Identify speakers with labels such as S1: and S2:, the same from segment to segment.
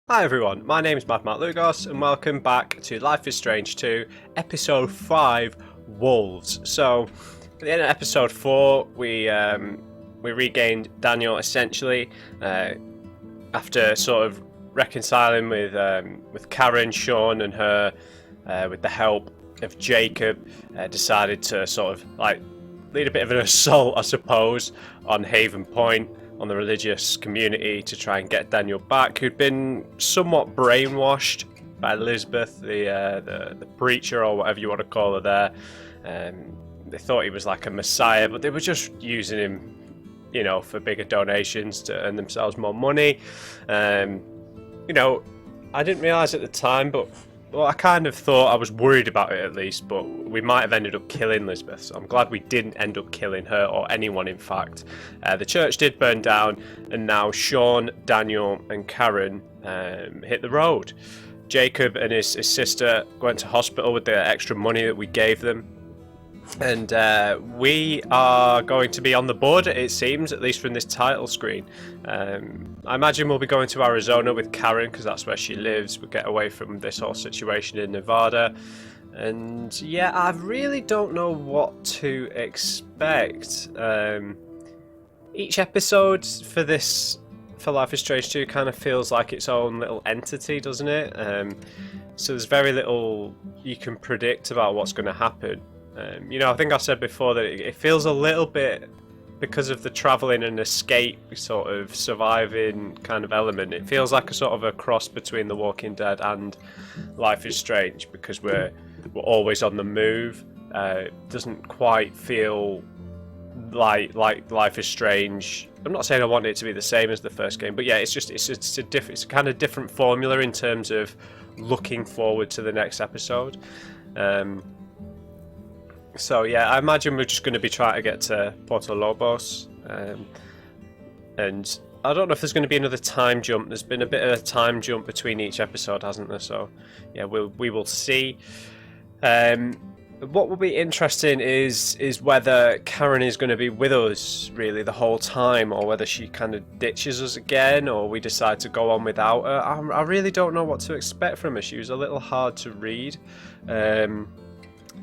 S1: Hi everyone, my name is MadMatt Lugos and welcome back to Life is Strange 2, Episode 5, Wolves. So, at the end of Episode 4, we regained Daniel essentially after sort of reconciling with Karen, Sean and her with the help of Jacob, decided to sort of like lead a bit of an assault, I suppose, on Haven Point, on the religious community to try and get Daniel back, who'd been somewhat brainwashed by Elizabeth, the preacher or whatever you want to call her there. They thought he was like a messiah, but they were just using him, you know, for bigger donations to earn themselves more money. You know, I didn't realise at the time, but well, I kind of thought, I was worried about it at least, but we might have ended up killing Elizabeth, so I'm glad we didn't end up killing her, or anyone in fact. The church did burn down, and now Sean, Daniel and Karen hit the road. Jacob and his sister went to hospital with the extra money that we gave them. And we are going to be on the board, it seems, at least from this title screen. I imagine we'll be going to Arizona with Karen, because that's where she lives. We'll get away from this whole situation in Nevada. And yeah, I really don't know what to expect. Each episode for Life is Strange 2 kind of feels like its own little entity, doesn't it? So there's very little you can predict about what's going to happen. You know, I think I said before that it feels a little bit, because of the travelling and escape sort of surviving kind of element, it feels like a sort of a cross between The Walking Dead and Life is Strange, because we're always on the move. It doesn't quite feel like Life is Strange. I'm not saying I want it to be the same as the first game, but yeah, it's a kind of different formula in terms of looking forward to the next episode. So yeah, I imagine we're just going to be trying to get to Puerto Lobos, and I don't know if there's going to be another time jump. There's been a bit of a time jump between each episode, hasn't there? So yeah, we will see. What will be interesting is whether Karen is going to be with us really the whole time, or whether she kind of ditches us again, or we decide to go on without her. I really don't know what to expect from her. She was a little hard to read.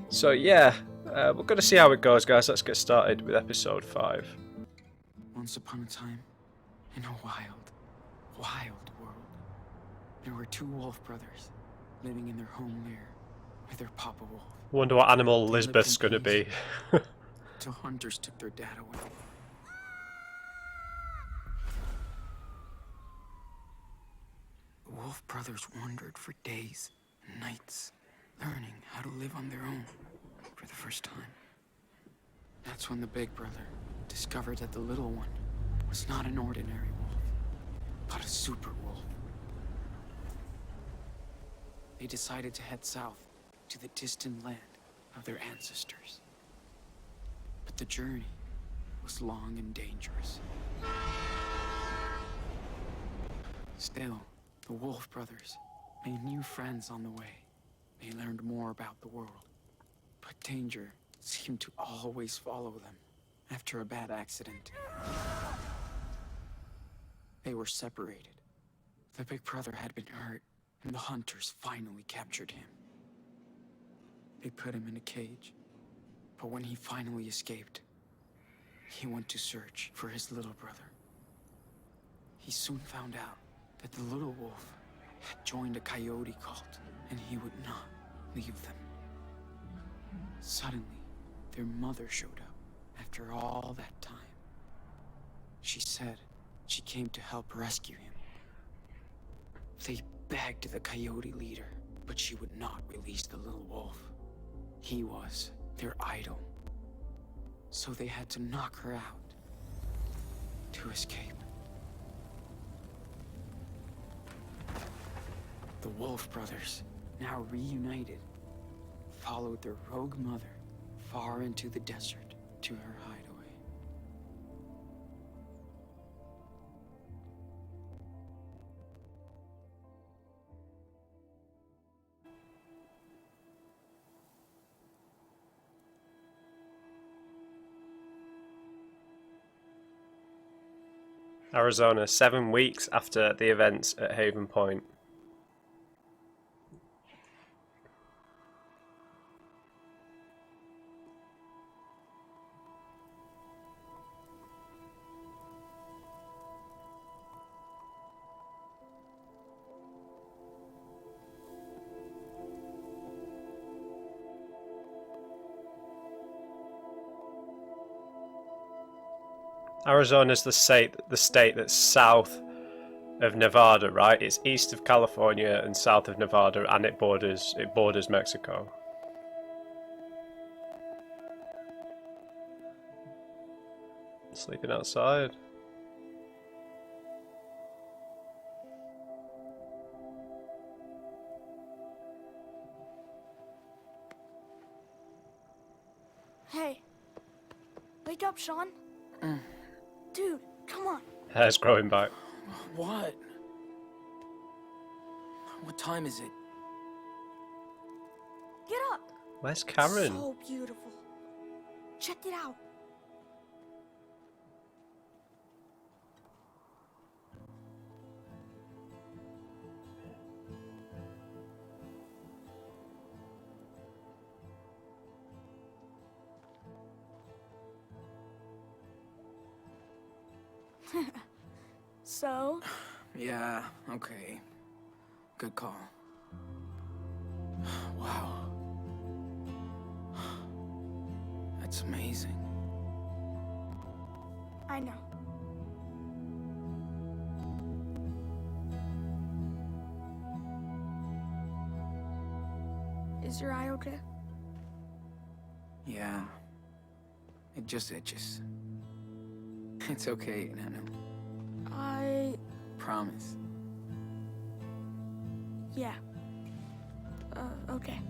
S1: So yeah. We're going to see how it goes, guys. Let's get started with episode 5.
S2: Once upon a time, in a wild, wild world, there were two wolf brothers living in their home lair with their papa wolf.
S1: Wonder what animal Lisbeth's going to be.
S2: Till hunters took their dad away. The wolf brothers wandered for days and nights, learning how to live on their own. For the first time. That's when the big brother discovered that the little one was not an ordinary wolf, but a super wolf. They decided to head south to the distant land of their ancestors. But the journey was long and dangerous. Still, the wolf brothers made new friends on the way. They learned more about the world. But danger seemed to always follow them after a bad accident. They were separated. The big brother had been hurt, and the hunters finally captured him. They put him in a cage, but when he finally escaped, he went to search for his little brother. He soon found out that the little wolf had joined a coyote cult, and he would not leave them. Suddenly, their mother showed up after all that time. She said she came to help rescue him. They begged the coyote leader, but she would not release the little wolf. He was their idol. So they had to knock her out to escape. The Wolf brothers, now reunited, followed their rogue mother far into the desert to her hideaway.
S1: Arizona, 7 weeks after the events at Haven Point. Arizona's the state that's south of Nevada, right? It's east of California and south of Nevada, and it borders Mexico. Sleeping outside.
S3: Hey, wake up, Sean. Dude, come on.
S1: Hair's growing back.
S2: What? What time is it?
S3: Get up.
S1: Where's Karen?
S3: So beautiful. Check it out. So?
S2: Yeah, okay. Good call. Wow. That's amazing.
S3: I know. Is your eye okay?
S2: Yeah. It just itches. It's okay, Nano. Promise.
S3: Yeah. Okay.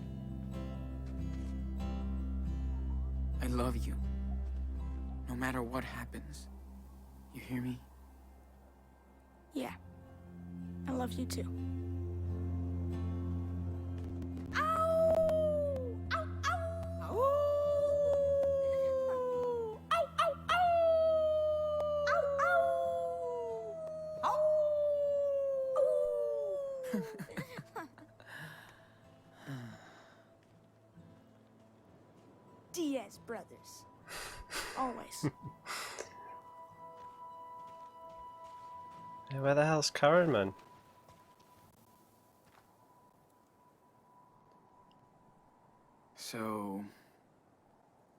S2: I love you. No matter what happens. You hear me?
S3: Yeah. I love you too. Diaz brothers. Always.
S1: Yeah, where the hell's Karen, man?
S2: So,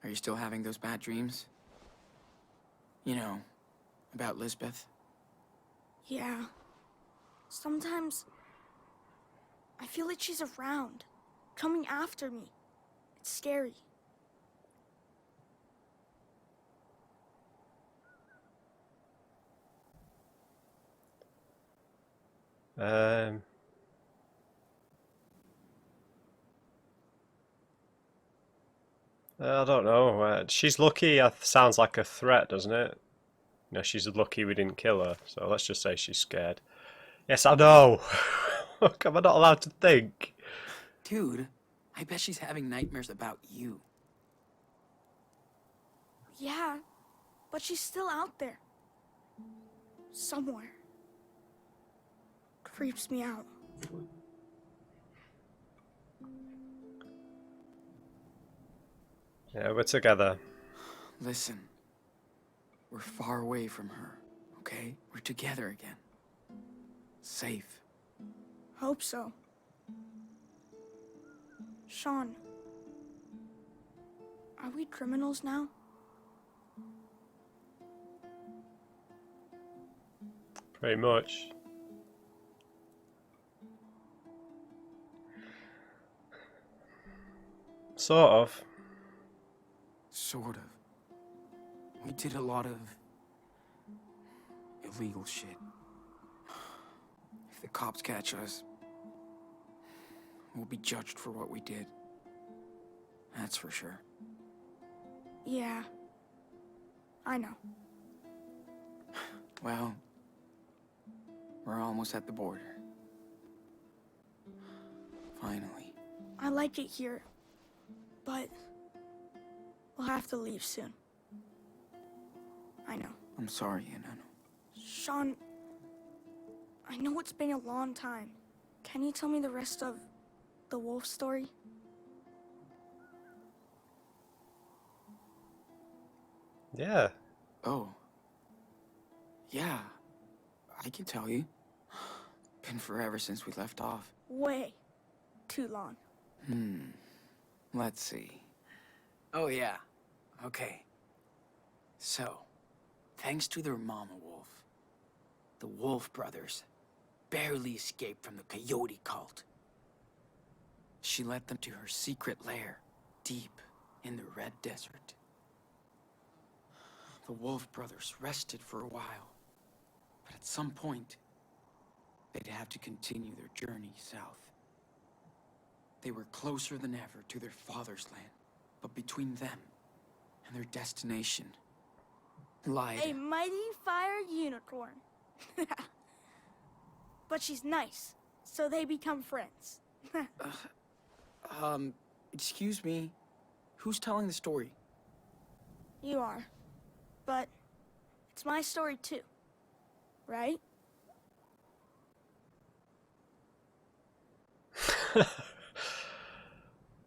S2: are you still having those bad dreams? You know, about Lisbeth?
S3: Yeah. Sometimes I feel like she's around, coming after me. It's scary.
S1: I don't know. She's lucky. Sounds like a threat, doesn't it? You know, she's lucky we didn't kill her. So let's just say she's scared. Yes, I know. Am I not allowed to think?
S2: Dude, I bet she's having nightmares about you.
S3: Yeah, but she's still out there. Somewhere. Creeps me out.
S1: Yeah, we're together.
S2: Listen, we're far away from her, okay? We're together again. Safe.
S3: Hope so. Sean, are we criminals now?
S1: Pretty much. Sort of.
S2: Sort of. We did a lot of illegal shit. If the cops catch us, we'll be judged for what we did. That's for sure.
S3: Yeah. I know.
S2: Well, we're almost at the border. Finally.
S3: I like it here, but we'll have to leave soon. I know.
S2: I'm sorry, Nano.
S3: Sean, I know it's been a long time. Can you tell me the rest of the wolf story?
S1: Yeah.
S2: Oh. Yeah. I can tell you. Been forever since we left off.
S3: Way too long.
S2: Let's see. Oh, yeah. Okay. So, Thanks to their mama wolf, the Wolf brothers barely escaped from the coyote cult. She led them to her secret lair, deep in the Red Desert. The Wolf brothers rested for a while, but at some point, they'd have to continue their journey south. They were closer than ever to their father's land, but between them and their destination lied
S3: A mighty fire unicorn. But she's nice, so they become friends.
S2: Excuse me, who's telling the story?
S3: You are. But it's my story too, right?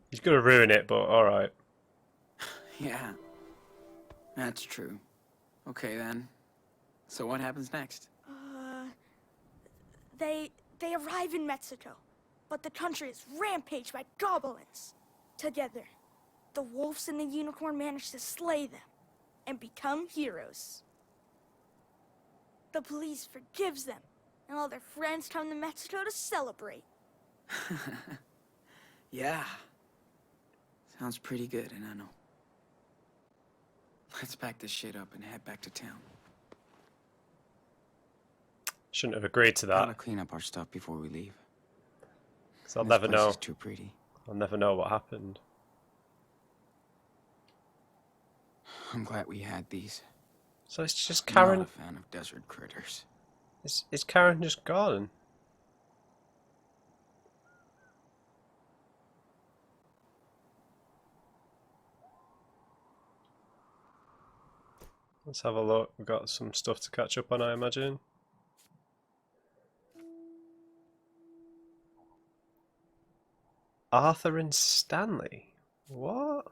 S1: He's gonna ruin it, but alright.
S2: Yeah, that's true. Okay then, so what happens next?
S3: They arrive in Mexico, but the country is rampaged by goblins. Together, the wolves and the unicorn manage to slay them and become heroes. The police forgives them, and all their friends come to Mexico to celebrate.
S2: Yeah. Sounds pretty good, and I know. Let's pack this shit up and head back to town.
S1: Shouldn't have agreed to that.
S2: Gotta clean up our stuff before we leave.
S1: 'Cause I'll
S2: This
S1: never
S2: place
S1: know.
S2: is too pretty.
S1: I'll never know what happened.
S2: I'm glad we had these.
S1: So it's just
S2: I'm
S1: Karen.
S2: not a fan of desert critters.
S1: Is Karen just gone? Let's have a look. We've got some stuff to catch up on, I imagine. Arthur and Stanley? What?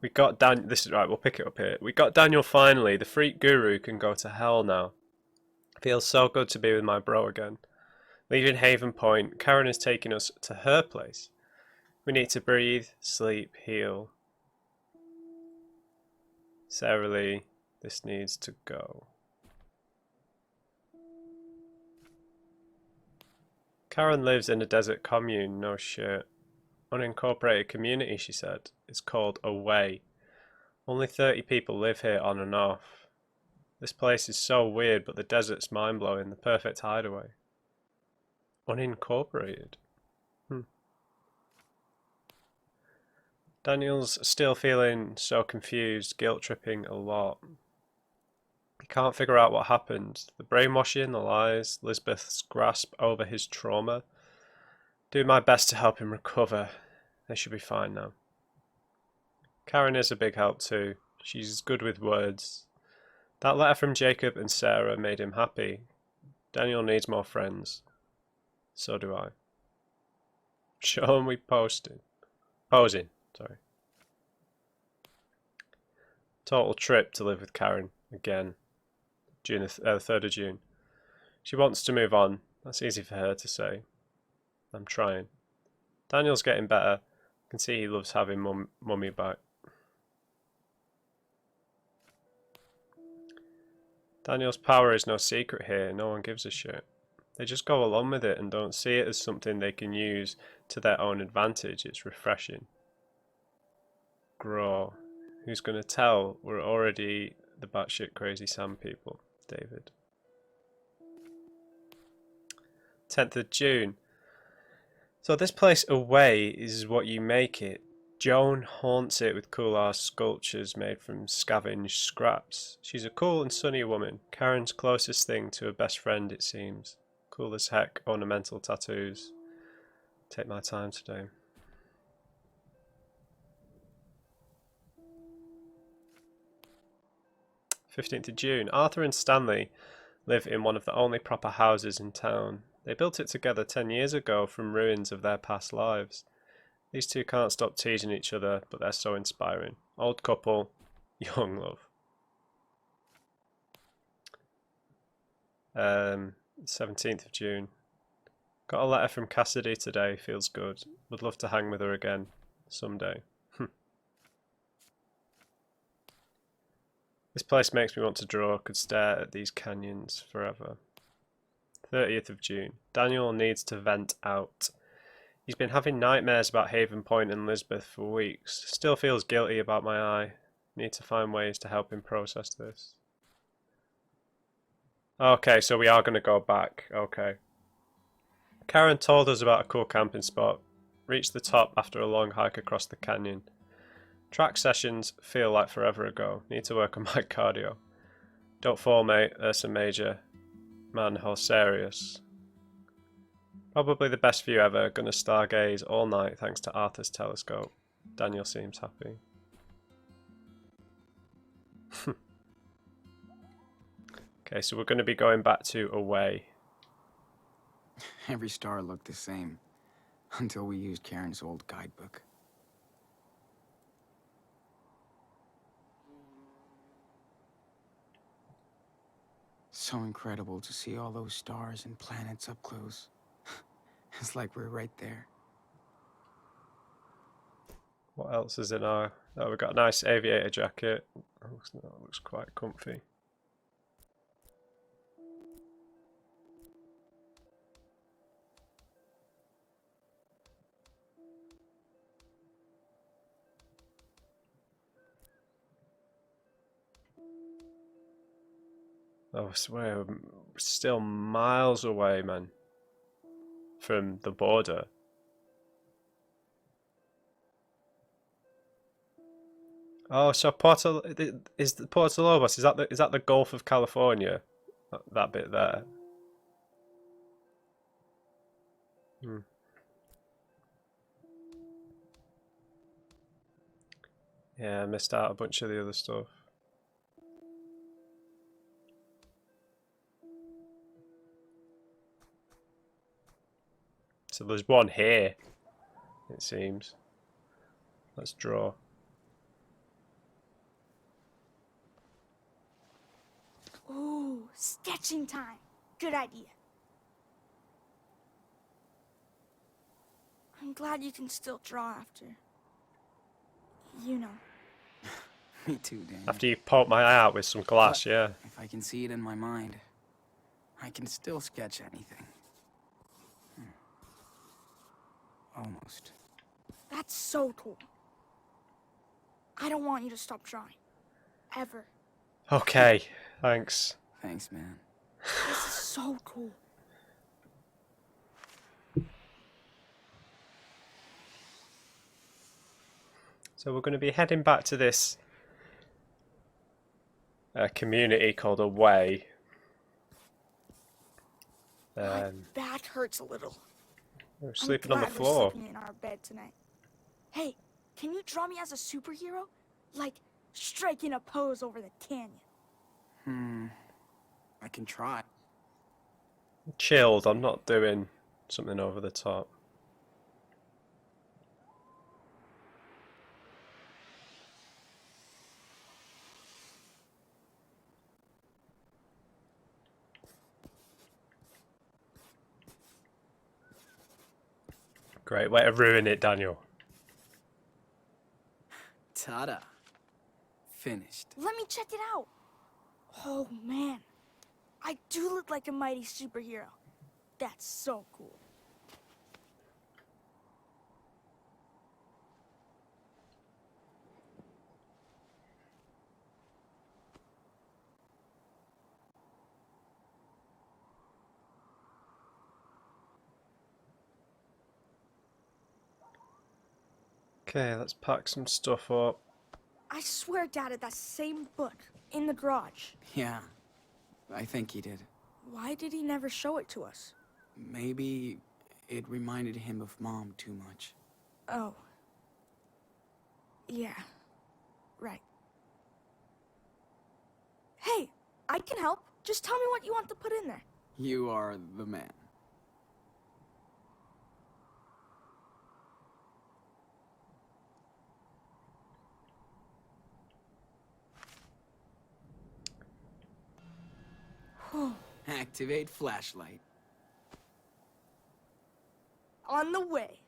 S1: We got Dan. This is right. We'll pick it up here. We got Daniel finally. The freak guru can go to hell now. Feels so good to be with my bro again. Leaving Haven Point, Karen is taking us to her place. We need to breathe, sleep, heal. Sarah Lee, this needs to go. Karen lives in a desert commune. No shit. Unincorporated community, she said. It's called Away. Only 30 people live here on and off. This place is so weird, but the desert's mind-blowing. The perfect hideaway. Unincorporated. Daniel's still feeling so confused, guilt-tripping a lot. He can't figure out what happened. The brainwashing, the lies, Lisbeth's grasp over his trauma. Do my best to help him recover. They should be fine now. Karen is a big help too. She's good with words. That letter from Jacob and Sarah made him happy. Daniel needs more friends. So do I. Show him we posted. Posing, sorry. Total trip to live with Karen again. June the 3rd of June. She wants to move on. That's easy for her to say. I'm trying. Daniel's getting better. I can see he loves having mummy back. Daniel's power is no secret here. No one gives a shit. They just go along with it and don't see it as something they can use to their own advantage. It's refreshing. Grow. Who's going to tell? We're already the batshit crazy Sam people. David. 10th of June. So this place Away is what you make it. Joan haunts it with cool-ass sculptures made from scavenged scraps. She's a cool and sunny woman. Karen's closest thing to a best friend, it seems. Cool as heck, ornamental tattoos. Take my time today. "15th of June. Arthur and Stanley live in one of the only proper houses in town. They built it together 10 years ago from ruins of their past lives. These two can't stop teasing each other, but they're so inspiring. Old couple, young love." 17th of June. Got a letter from Cassidy today, feels good. Would love to hang with her again someday. This place makes me want to draw, could stare at these canyons forever. 30th of June. Daniel needs to vent out. He's been having nightmares about Haven Point and Lisbeth for weeks. Still feels guilty about my eye. Need to find ways to help him process this. Okay, so we are going to go back. Okay. Karen told us about a cool camping spot. Reached the top after a long hike across the canyon. Track sessions feel like forever ago. Need to work on my cardio. Don't fall, mate. Ursa Major. Man, how serious. Probably the best view ever. Gonna stargaze all night thanks to Arthur's telescope. Daniel seems happy. Okay, so we're going to be going back to away.
S2: Every star looked the same, until we used Karen's old guidebook. So incredible to see all those stars and planets up close. It's like we're right there.
S1: What else is in our... Oh, we've got a nice aviator jacket. That looks quite comfy. Oh, I swear, we're still miles away, man, from the border. Oh, so Puerto Lobos, is that the Gulf of California? That bit there. Hmm. Yeah, I missed out a bunch of the other stuff. So there's one here, it seems. Let's draw.
S3: Ooh, sketching time. Good idea. I'm glad you can still draw after. You know.
S2: Me too, Daniel.
S1: After you poke my eye out with some glass, yeah.
S2: If I can see it in my mind, I can still sketch anything. Almost.
S3: That's so cool. I don't want you to stop drawing. Ever.
S1: Okay, thanks.
S2: Thanks, man.
S3: This is so cool.
S1: So we're going to be heading back to this community called Away.
S3: My back hurts a little.
S1: We're sleeping on
S3: I'm
S1: the
S3: glad we're
S1: floor.
S3: sleeping in our bed tonight. Hey, can you draw me as a superhero? Like, striking a pose over the canyon.
S2: I can try.
S1: Chilled, I'm not doing something over the top. Great way to ruin it, Daniel.
S2: Ta-da. Finished.
S3: Let me check it out. Oh, man. I do look like a mighty superhero. That's so cool.
S1: Okay, let's pack some stuff up.
S3: I swear Dad had that same book in the garage.
S2: Yeah, I think he did.
S3: Why did he never show it to us?
S2: Maybe it reminded him of Mom too much.
S3: Oh. Yeah. Right. Hey, I can help. Just tell me what you want to put in there.
S2: You are the man. Activate flashlight.
S3: On the way.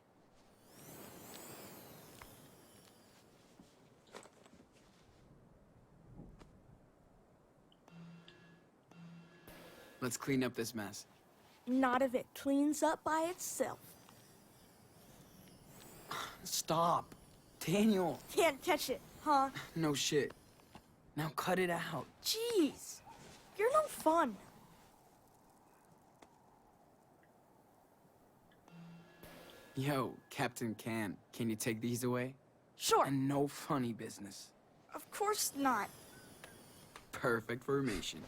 S2: Let's clean up this mess.
S3: Not if it cleans up by itself.
S2: Stop. Daniel.
S3: Can't catch it, huh?
S2: No shit. Now cut it out.
S3: Jeez. You're no fun.
S2: Yo, Captain Can you take these away?
S3: Sure.
S2: And no funny business.
S3: Of course not.
S2: Perfect formation.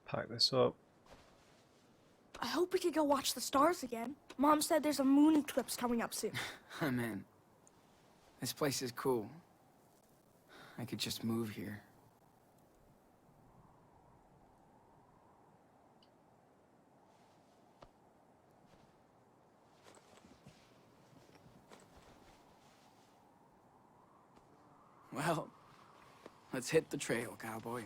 S1: Pack this up.
S3: I hope we could go watch the stars again. Mom said there's a moon eclipse coming up soon.
S2: I'm in. This place is cool. I could just move here. Well, let's hit the trail, cowboy.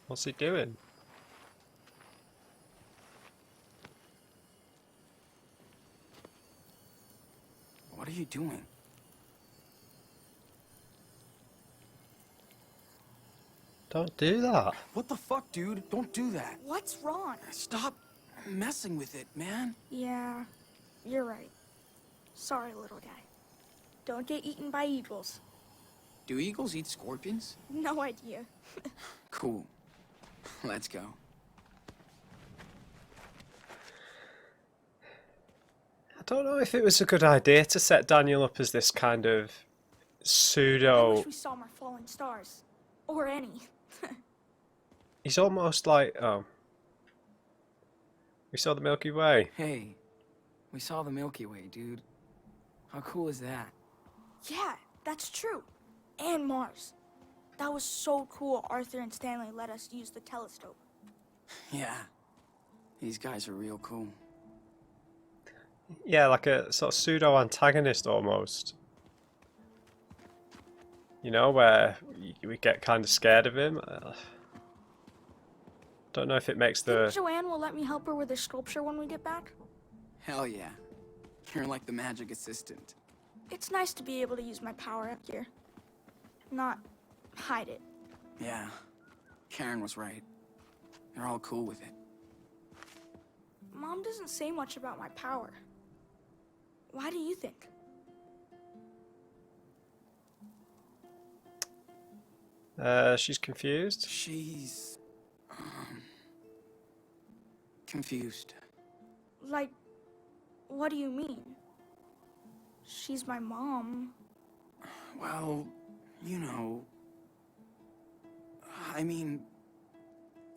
S1: What's he doing?
S2: What are you doing?
S1: Don't do that.
S2: What the fuck, dude? Don't do that.
S3: What's wrong?
S2: Stop messing with it, man.
S3: Yeah, you're right. Sorry, little guy. Don't get eaten by eagles.
S2: Do eagles eat scorpions?
S3: No idea.
S2: Cool. Let's go.
S1: I don't know if it was a good idea to set Daniel up as this kind of
S3: I
S1: pseudo.
S3: wish we saw more falling stars. Or any.
S1: He's almost like, oh. We saw the Milky Way.
S2: Hey, we saw the Milky Way, dude. How cool is that?
S3: Yeah, that's true. And Mars. That was so cool Arthur and Stanley let us use the telescope.
S2: Yeah. These guys are real cool.
S1: Yeah, like a sort of pseudo antagonist almost. You know, where we get kind of scared of him. Don't know if it makes
S3: Think
S1: the.
S3: Joanne will let me help her with her sculpture when we get back?
S2: Hell yeah. You're like the magic assistant.
S3: It's nice to be able to use my power up here. Not hide it.
S2: Yeah. Karen was right. They're all cool with it.
S3: Mom doesn't say much about my power. Why do you think?
S1: She's confused.
S2: She's... confused.
S3: Like, what do you mean? She's my mom.
S2: Well, you know... I mean...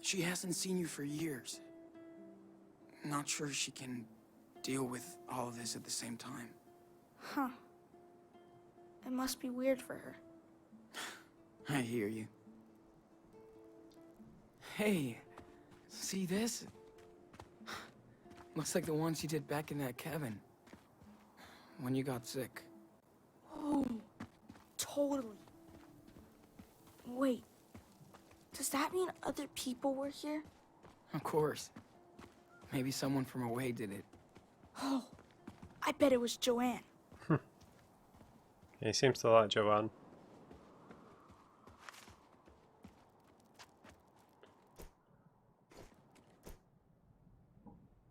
S2: She hasn't seen you for years. Not sure she can deal with all of this at the same time.
S3: Huh. It must be weird for her.
S2: I hear you. Hey, see this? Looks like the ones you did back in that cabin. When you got sick.
S3: Oh, totally. Wait, does that mean other people were here?
S2: Of course. Maybe someone from away did it.
S3: Oh, I bet it was Joanne.
S1: He seems to like Joanne.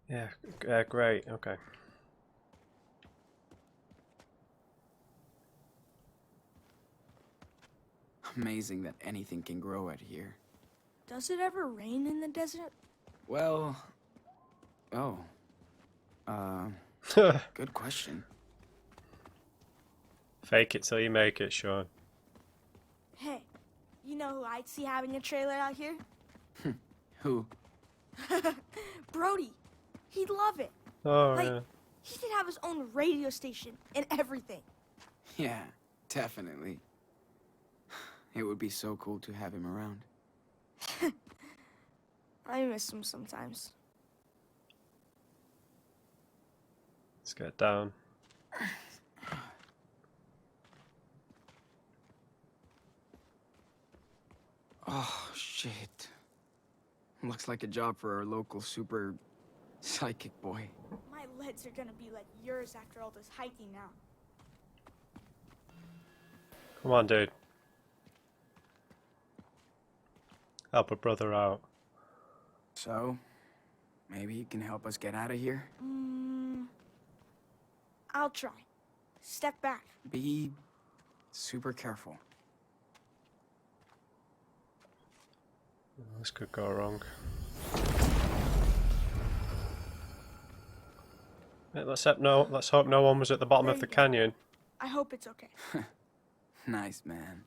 S1: Yeah, great, okay.
S2: Amazing that anything can grow out here.
S3: Does it ever rain in the desert?
S2: Well... Oh. Good question.
S1: Fake it till you make it, Sean.
S3: Hey, you know who I'd see having a trailer out here?
S2: Who?
S3: Brody. He'd love it.
S1: Oh,
S3: Like,
S1: yeah.
S3: he could have his own radio station and everything.
S2: Yeah, definitely. It would be so cool to have him around.
S3: I miss him sometimes.
S1: Let's get down.
S2: Oh, shit. Looks like a job for our local super psychic boy.
S3: My legs are gonna be like yours after all this hiking now.
S1: Come on, dude. Help a brother out.
S2: So, maybe you can help us get out of here?
S3: I'll try. Step back.
S2: Be super careful.
S1: This could go wrong. Yeah, let's hope no one was at the bottom
S3: There
S1: of the
S3: you go.
S1: canyon.
S3: I hope it's okay.
S2: Nice, man.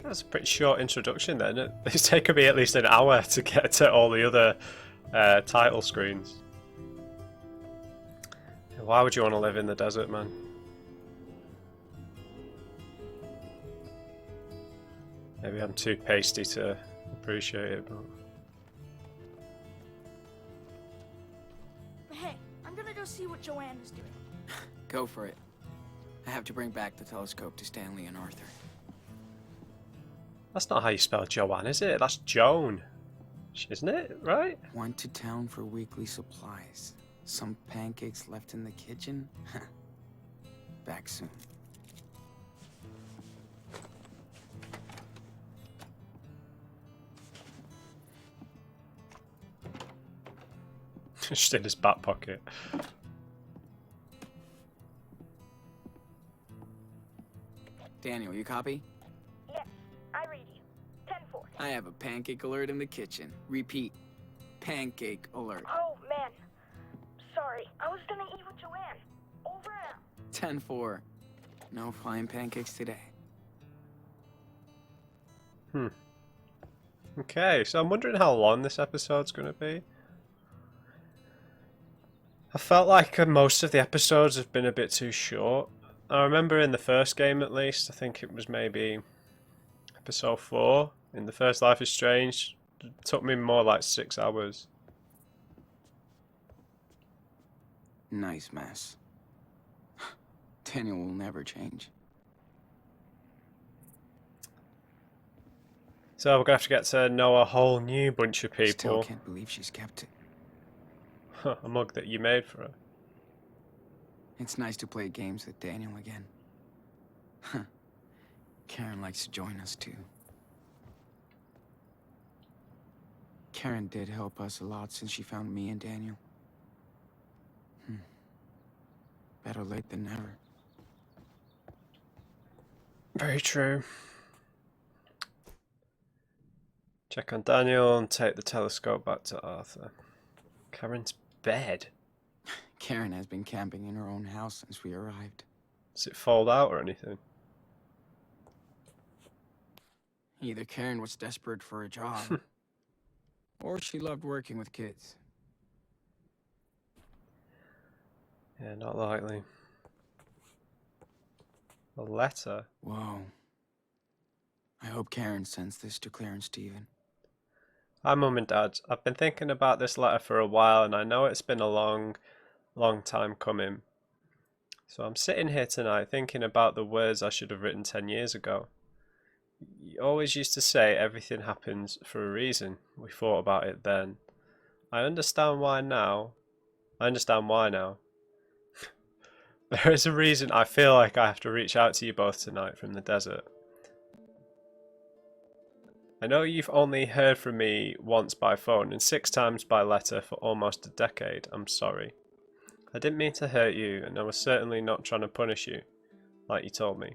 S1: That's a pretty short introduction then. It's taken me at least an hour to get to all the other title screens. Why would you want to live in the desert, man? Maybe I'm too pasty to appreciate it, but...
S3: But hey, I'm gonna go see what Joanne is doing.
S2: Go for it. I have to bring back the telescope to Stanley and Arthur.
S1: That's not how you spell Joanne, is it? That's Joan. Isn't it? Right?
S2: Went to town for weekly supplies. Some pancakes left in the kitchen? Back soon.
S1: Just in his back pocket.
S2: Daniel, you copy?
S3: Yes, I read you. 10-4.
S2: I have a pancake alert in the kitchen. Repeat. Pancake alert.
S3: Oh, man. Sorry, I was gonna eat with Joanne. Over and out.
S2: 10-4. No flying pancakes today.
S1: Okay, so I'm wondering how long this episode's going to be. I felt like most of the episodes have been a bit too short. I remember in the first game at least, I think it was maybe episode 4, in the first Life is Strange, it took me more like 6 hours.
S2: Nice mess. Daniel will never change.
S1: So we're going to have to get to know a whole new bunch of
S2: Still
S1: people.
S2: can't believe she's kept it.
S1: A mug that you made for her.
S2: It's nice to play games with Daniel again. Karen likes to join us too. Karen did help us a lot since she found me and Daniel. Better late than never.
S1: Very true. Check on Daniel and take the telescope back to Arthur. Karen's bed.
S2: Karen has been camping in her own house since we arrived.
S1: Does it fold out or anything?
S2: Either Karen was desperate for a job, or she loved working with kids.
S1: Yeah, not likely. A letter?
S2: Whoa. I hope Karen sends this to Claire and Stephen.
S1: Hi Mum and Dad. I've been thinking about this letter for a while and I know it's been a long time coming. So I'm sitting here tonight thinking about the words I should have written 10 years ago. You always used to say everything happens for a reason. We thought about it then. I understand why now. There is a reason I feel like I have to reach out to you both tonight from the desert. I know you've only heard from me once by phone and 6 times by letter for almost a decade. I'm sorry. I didn't mean to hurt you, and I was certainly not trying to punish you, like you told me.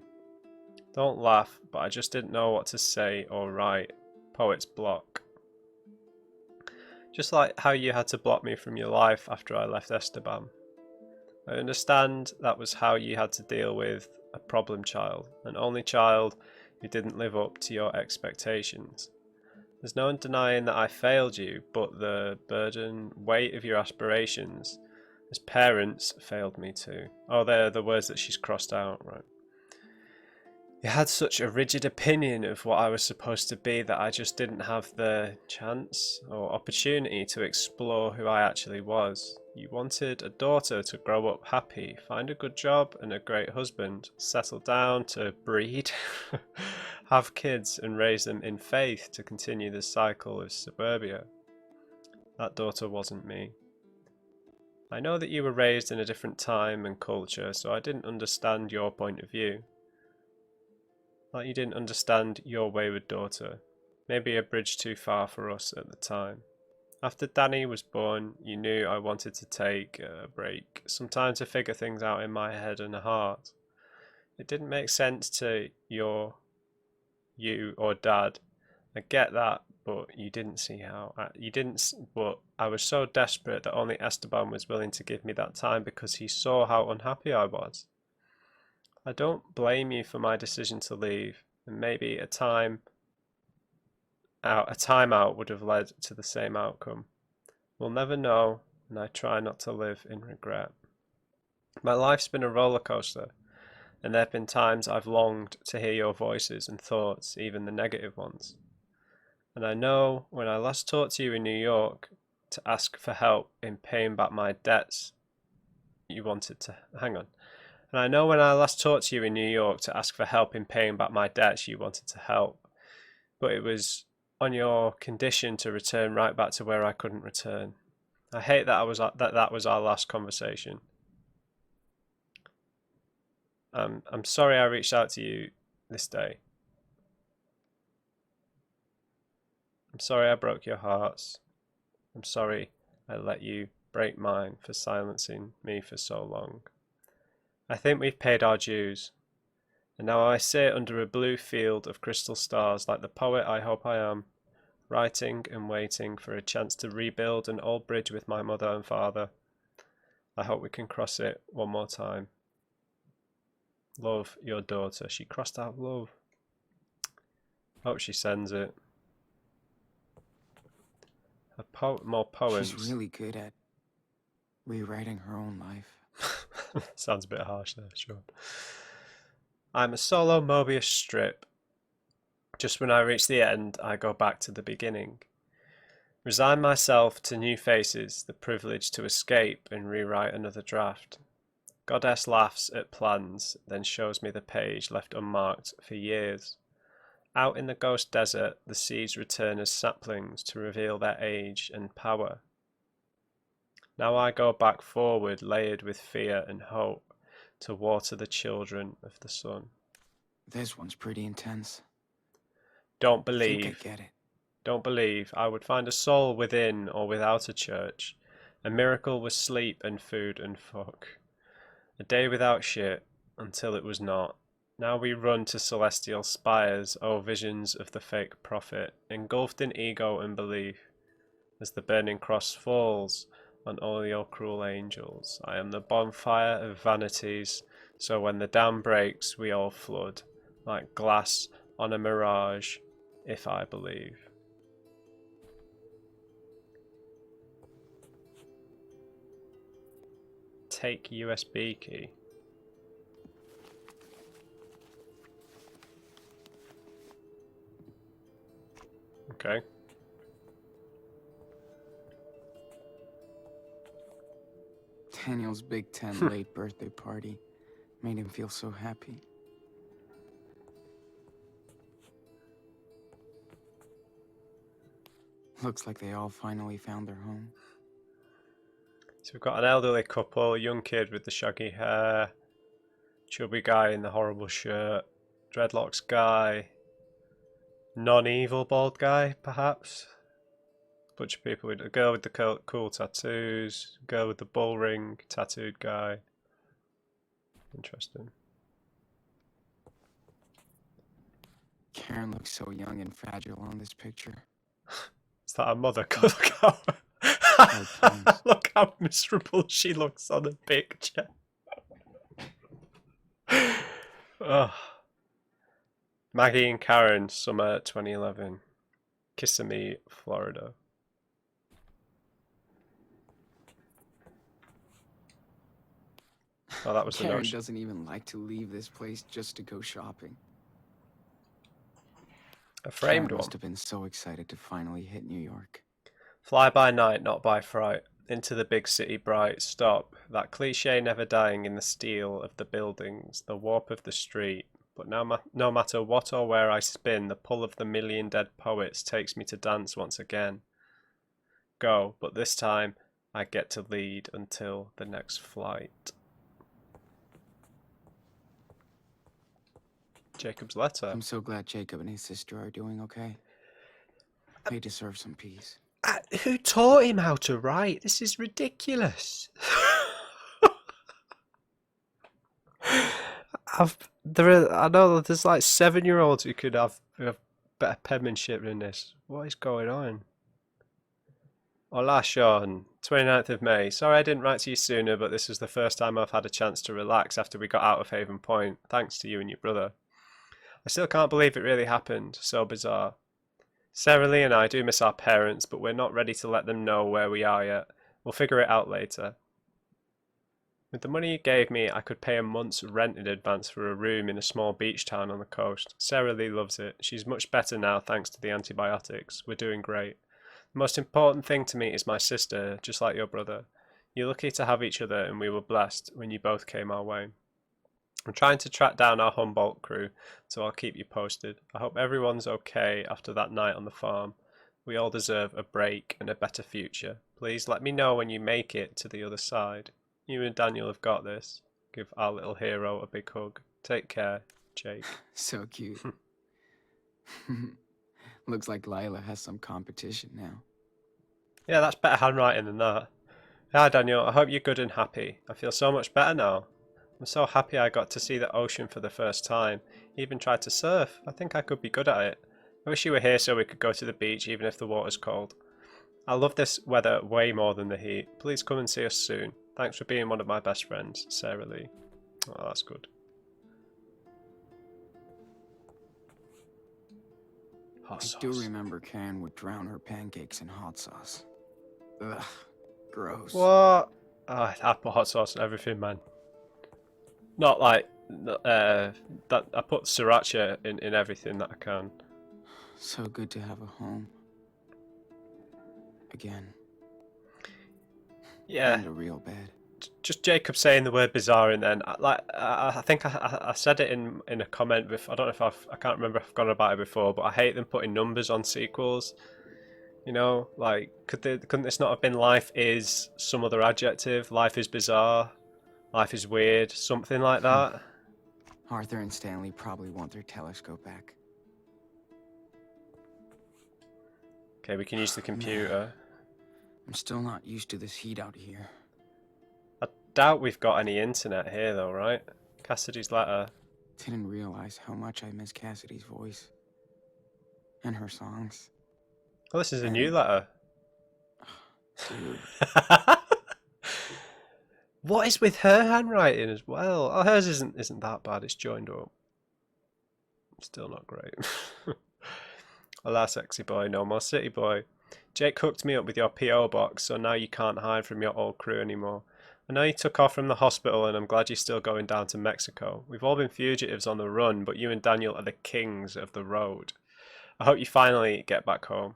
S1: Don't laugh, but I just didn't know what to say or write. Poet's block. Just like how you had to block me from your life after I left Esteban. I understand that was how you had to deal with a problem child, an only child who didn't live up to your expectations. There's no denying that I failed you, but the burden, weight of your aspirations as parents failed me too. Oh, they're the words that she's crossed out, right? You had such a rigid opinion of what I was supposed to be that I just didn't have the chance or opportunity to explore who I actually was. You wanted a daughter to grow up happy, find a good job and a great husband, settle down to breed, have kids and raise them in faith to continue the cycle of suburbia. That daughter wasn't me. I know that you were raised in a different time and culture, so I didn't understand your point of view. Like you didn't understand your wayward daughter. Maybe a bridge too far for us at the time. After Danny was born, you knew I wanted to take a break, some time to figure things out in my head and heart. It didn't make sense to you or Dad. I get that, but you didn't see how. But I was so desperate that only Esteban was willing to give me that time because he saw how unhappy I was. I don't blame you for my decision to leave, and maybe a timeout would have led to the same outcome. We'll never know, and I try not to live in regret. My life's been a roller coaster, and there have been times I've longed to hear your voices and thoughts, even the negative ones. And I know when I last talked to you in New York to ask for help in paying back my debts, you wanted to... Hang on. And I know when I last talked to you in New York to ask for help in paying back my debts, you wanted to help. But it was on your condition to return right back to where I couldn't return. I hate that that was our last conversation. I'm sorry I reached out to you this day. I'm sorry I broke your hearts. I'm sorry I let you break mine for silencing me for so long. I think we've paid our dues, and now I sit under a blue field of crystal stars like the poet I hope I am, writing and waiting for a chance to rebuild an old bridge with my mother and father. I hope we can cross it one more time. Love, your daughter. She crossed out love. Hope she sends it. More poems.
S2: She's really good at rewriting her own life.
S1: Sounds a bit harsh there, sure. I'm a solo Mobius strip. Just when I reach the end, I go back to the beginning. Resign myself to new faces, the privilege to escape and rewrite another draft. Goddess laughs at plans, then shows me the page left unmarked for years. Out in the ghost desert, the seeds return as saplings to reveal their age and power. Now I go back forward, layered with fear and hope, to water the children of the sun.
S2: This one's pretty intense.
S1: Don't
S2: I think
S1: believe.
S2: I get it.
S1: Don't believe I would find a soul within or without a church. A miracle was sleep and food and fuck. A day without shit, until it was not. Now we run to celestial spires, oh visions of the fake prophet, engulfed in ego and belief. As the burning cross falls on all your cruel angels, I am the bonfire of vanities, so when the dam breaks we all flood, like glass on a mirage, if I believe. Take USB key. Okay.
S2: Daniel's Big Ten late birthday party made him feel so happy. Looks like they all finally found their home.
S1: So we've got an elderly couple, a young kid with the shaggy hair, chubby guy in the horrible shirt, dreadlocks guy, non-evil bald guy, perhaps. Bunch of people with a girl with the cool tattoos, girl with the bull ring, tattooed guy. Interesting.
S2: Karen looks so young and fragile on this picture.
S1: Is that her mother? Look how,
S2: twins.
S1: look how miserable she looks on the picture. Oh. Maggie and Karen, summer 2011. Kissimmee, Florida. Oh, that was the
S2: Karen
S1: note.
S2: doesn't even like to leave this place just to go shopping.
S1: A framed
S2: Karen
S1: one.
S2: must have been so excited to finally hit New York.
S1: Fly by night, not by fright. Into the big city bright. Stop. That cliche never dying in the steel of the buildings, the warp of the street. But no matter what or where I spin, the pull of the million dead poets takes me to dance once again. Go, but this time I get to lead until the next flight. Jacob's letter.
S2: I'm so glad Jacob and his sister are doing okay. They deserve some peace.
S1: Who taught him how to write? This is ridiculous. I know there's like 7-year-olds who could have better penmanship than this. What is going on? Hola, Sean. 29th of May. Sorry I didn't write to you sooner, but this is the first time I've had a chance to relax after we got out of Haven Point, thanks to you and your brother. I still can't believe it really happened. So bizarre. Sarah Lee and I do miss our parents, but we're not ready to let them know where we are yet. We'll figure it out later. With the money you gave me, I could pay a month's rent in advance for a room in a small beach town on the coast. Sarah Lee loves it. She's much better now thanks to the antibiotics. We're doing great. The most important thing to me is my sister, just like your brother. You're lucky to have each other, and we were blessed when you both came our way. I'm trying to track down our Humboldt crew, so I'll keep you posted. I hope everyone's okay after that night on the farm. We all deserve a break and a better future. Please let me know when you make it to the other side. You and Daniel have got this. Give our little hero a big hug. Take care, Jake.
S2: So cute. Looks like Lila has some competition now.
S1: Yeah, that's better handwriting than that. Hi Daniel, I hope you're good and happy. I feel so much better now. I'm so happy I got to see the ocean for the first time. Even tried to surf. I think I could be good at it. I wish you were here so we could go to the beach even if the water's cold. I love this weather way more than the heat. Please come and see us soon. Thanks for being one of my best friends, Sarah Lee. Oh, that's good. Hot sauce.
S2: I do remember Karen would drown her pancakes in hot sauce. Ugh, gross.
S1: What? Oh, I put hot sauce on everything, man. Not like that. I put sriracha in everything that I can.
S2: So good to have a home. Again.
S1: Yeah.
S2: And a real bed.
S1: Just Jacob saying the word bizarre, and then I think I said it in a comment with, I don't know if I can't remember if I've gone about it before, but I hate them putting numbers on sequels. You know, like couldn't this not have been life is some other adjective? Life is bizarre. Life is weird. Something like that.
S2: Arthur and Stanley probably want their telescope back.
S1: Okay, we can use the computer.
S2: I'm still not used to this heat out here.
S1: I doubt we've got any internet here though, right? Cassidy's letter.
S2: Didn't realize how much I miss Cassidy's voice. And her songs.
S1: Oh, this is a new letter.
S2: Dude.
S1: What is with her handwriting as well? Oh, hers isn't that bad. It's joined up. Still not great. Alas, sexy boy, no more city boy. Jake hooked me up with your P.O. box, so now you can't hide from your old crew anymore. I know you took off from the hospital, and I'm glad you're still going down to Mexico. We've all been fugitives on the run, but you and Daniel are the kings of the road. I hope you finally get back home.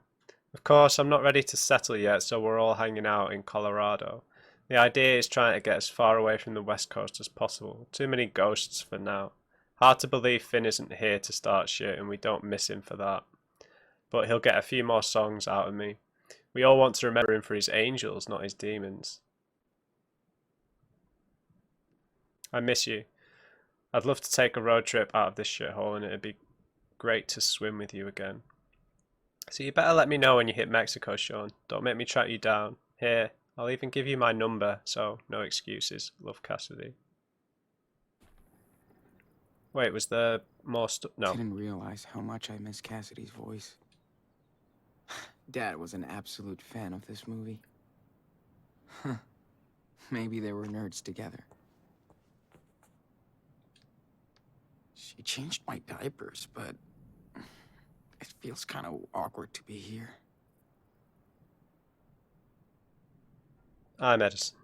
S1: Of course, I'm not ready to settle yet, so we're all hanging out in Colorado. The idea is trying to get as far away from the west coast as possible. Too many ghosts for now. Hard to believe Finn isn't here to start shit, and we don't miss him for that. But he'll get a few more songs out of me. We all want to remember him for his angels, not his demons. I miss you. I'd love to take a road trip out of this shithole, and it'd be great to swim with you again. So you better let me know when you hit Mexico, Sean. Don't make me track you down. Here, I'll even give you my number, so no excuses. Love, Cassidy. Wait, was there more stuff? No.
S2: Didn't realize how much I miss Cassidy's voice. Dad was an absolute fan of this movie. Huh. Maybe they were nerds together. She changed my diapers, but it feels kind of awkward to be here.
S1: I'm Edison.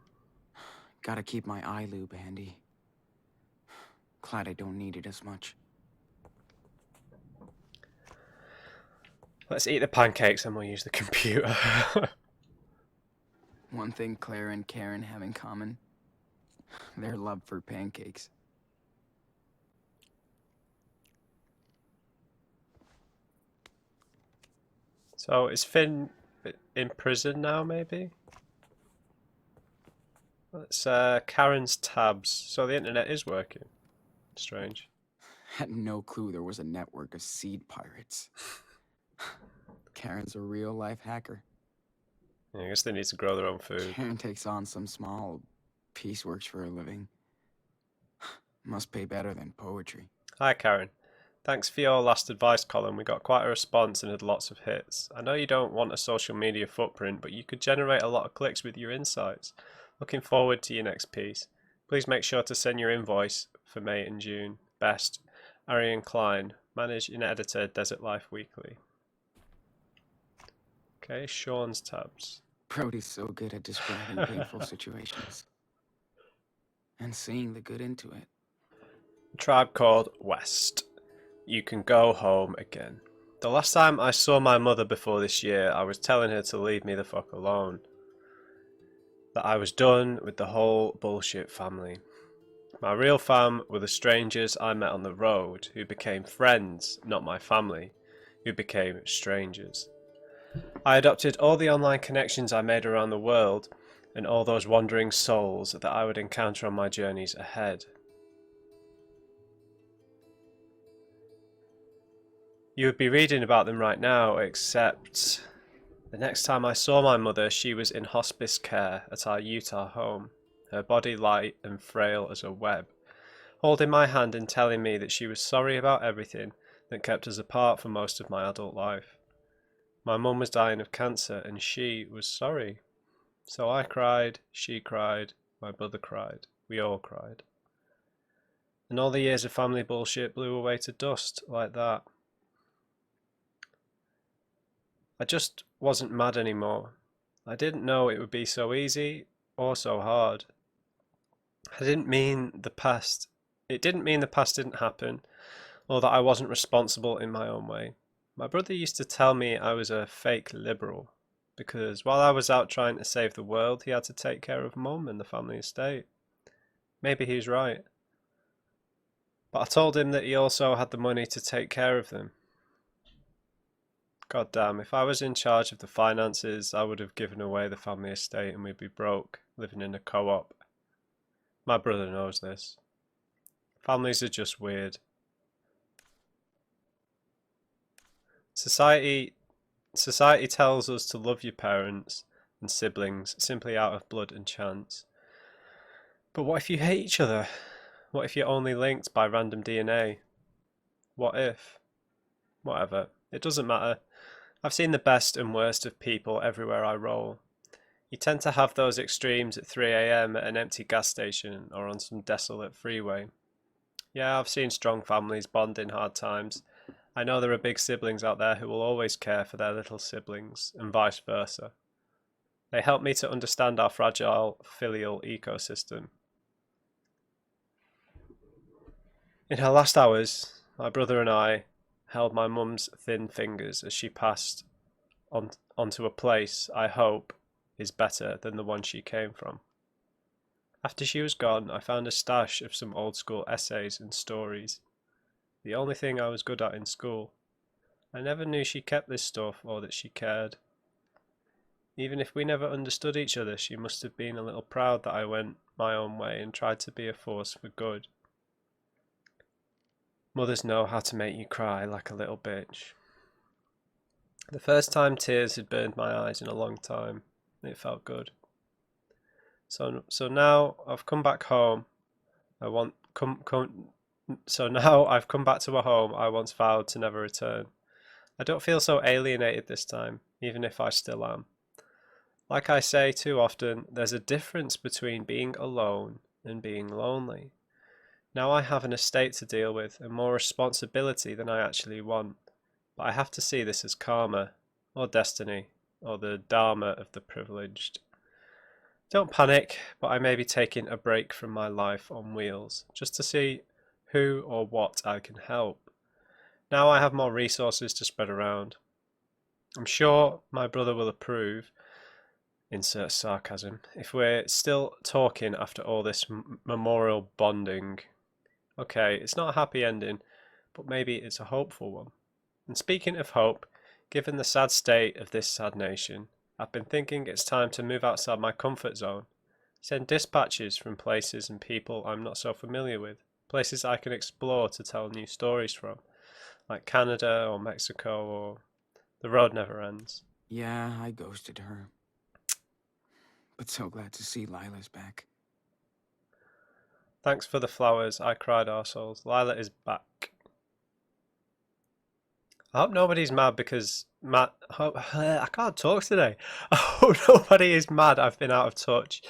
S2: Gotta keep my eye lube handy. Glad I don't need it as much.
S1: Let's eat the pancakes and we'll use the computer.
S2: One thing Claire and Karen have in common, their love for pancakes.
S1: So is Finn in prison now, maybe? It's Karen's tabs. So the internet is working. Strange.
S2: Had no clue there was a network of seed pirates. Karen's a real-life hacker.
S1: Yeah, I guess they need to grow their own food.
S2: Karen takes on some small pieceworks for a living. Must pay better than poetry.
S1: Hi, Karen. Thanks for your last advice column. We got quite a response and had lots of hits. I know you don't want a social media footprint, but you could generate a lot of clicks with your insights. Looking forward to your next piece. Please make sure to send your invoice for May and June. Best, Arian Klein, managing editor, Desert Life Weekly. Okay, Sean's tabs.
S2: Brody's so good at describing painful situations. And seeing the good into it.
S1: Tribe called West. You can go home again. The last time I saw my mother before this year, I was telling her to leave me the fuck alone. That I was done with the whole bullshit family. My real fam were the strangers I met on the road, who became friends, not my family, who became strangers. I adopted all the online connections I made around the world, and all those wandering souls that I would encounter on my journeys ahead. You would be reading about them right now, except the next time I saw my mother, she was in hospice care at our Utah home, her body light and frail as a web, holding my hand and telling me that she was sorry about everything that kept us apart for most of my adult life. My mum was dying of cancer and she was sorry. So I cried, she cried, my brother cried, we all cried. And all the years of family bullshit blew away to dust like that. I just wasn't mad anymore. I didn't know it would be so easy or so hard. It didn't mean the past didn't happen, or that I wasn't responsible in my own way. My brother used to tell me I was a fake liberal, because while I was out trying to save the world, he had to take care of Mum and the family estate. Maybe he was right. But I told him that he also had the money to take care of them. God damn, if I was in charge of the finances, I would have given away the family estate and we'd be broke, living in a co-op. My brother knows this. Families are just weird. Society tells us to love your parents and siblings simply out of blood and chance. But what if you hate each other? What if you're only linked by random DNA? What if? Whatever. It doesn't matter. I've seen the best and worst of people everywhere I roll. You tend to have those extremes at 3 AM at an empty gas station or on some desolate freeway. Yeah, I've seen strong families bond in hard times. I know there are big siblings out there who will always care for their little siblings, and vice versa. They help me to understand our fragile filial ecosystem. In her last hours, my brother and I held my mum's thin fingers as she passed onto a place I hope is better than the one she came from. After she was gone, I found a stash of some old school essays and stories. The only thing I was good at in school. I never knew she kept this stuff or that she cared. Even if we never understood each other, she must have been a little proud that I went my own way and tried to be a force for good. Mothers know how to make you cry like a little bitch. The first time tears had burned my eyes in a long time. It felt good. So now I've come back home. So now I've come back to a home I once vowed to never return. I don't feel so alienated this time, even if I still am. Like I say too often, there's a difference between being alone and being lonely. Now I have an estate to deal with and more responsibility than I actually want, but I have to see this as karma, or destiny, or the dharma of the privileged. Don't panic, but I may be taking a break from my life on wheels, just to see who or what I can help. Now I have more resources to spread around. I'm sure my brother will approve, insert sarcasm, if we're still talking after all this memorial bonding. Okay, it's not a happy ending, but maybe it's a hopeful one. And speaking of hope, given the sad state of this sad nation, I've been thinking it's time to move outside my comfort zone. Send dispatches from places and people I'm not so familiar with, places I can explore to tell new stories from, like Canada or Mexico or the road never ends.
S2: Yeah, I ghosted her. But so glad to see Lila's back.
S1: Thanks for the flowers, I cried arseholes. Lila is back. I hope nobody's mad because I can't talk today. I hope nobody is mad I've been out of touch.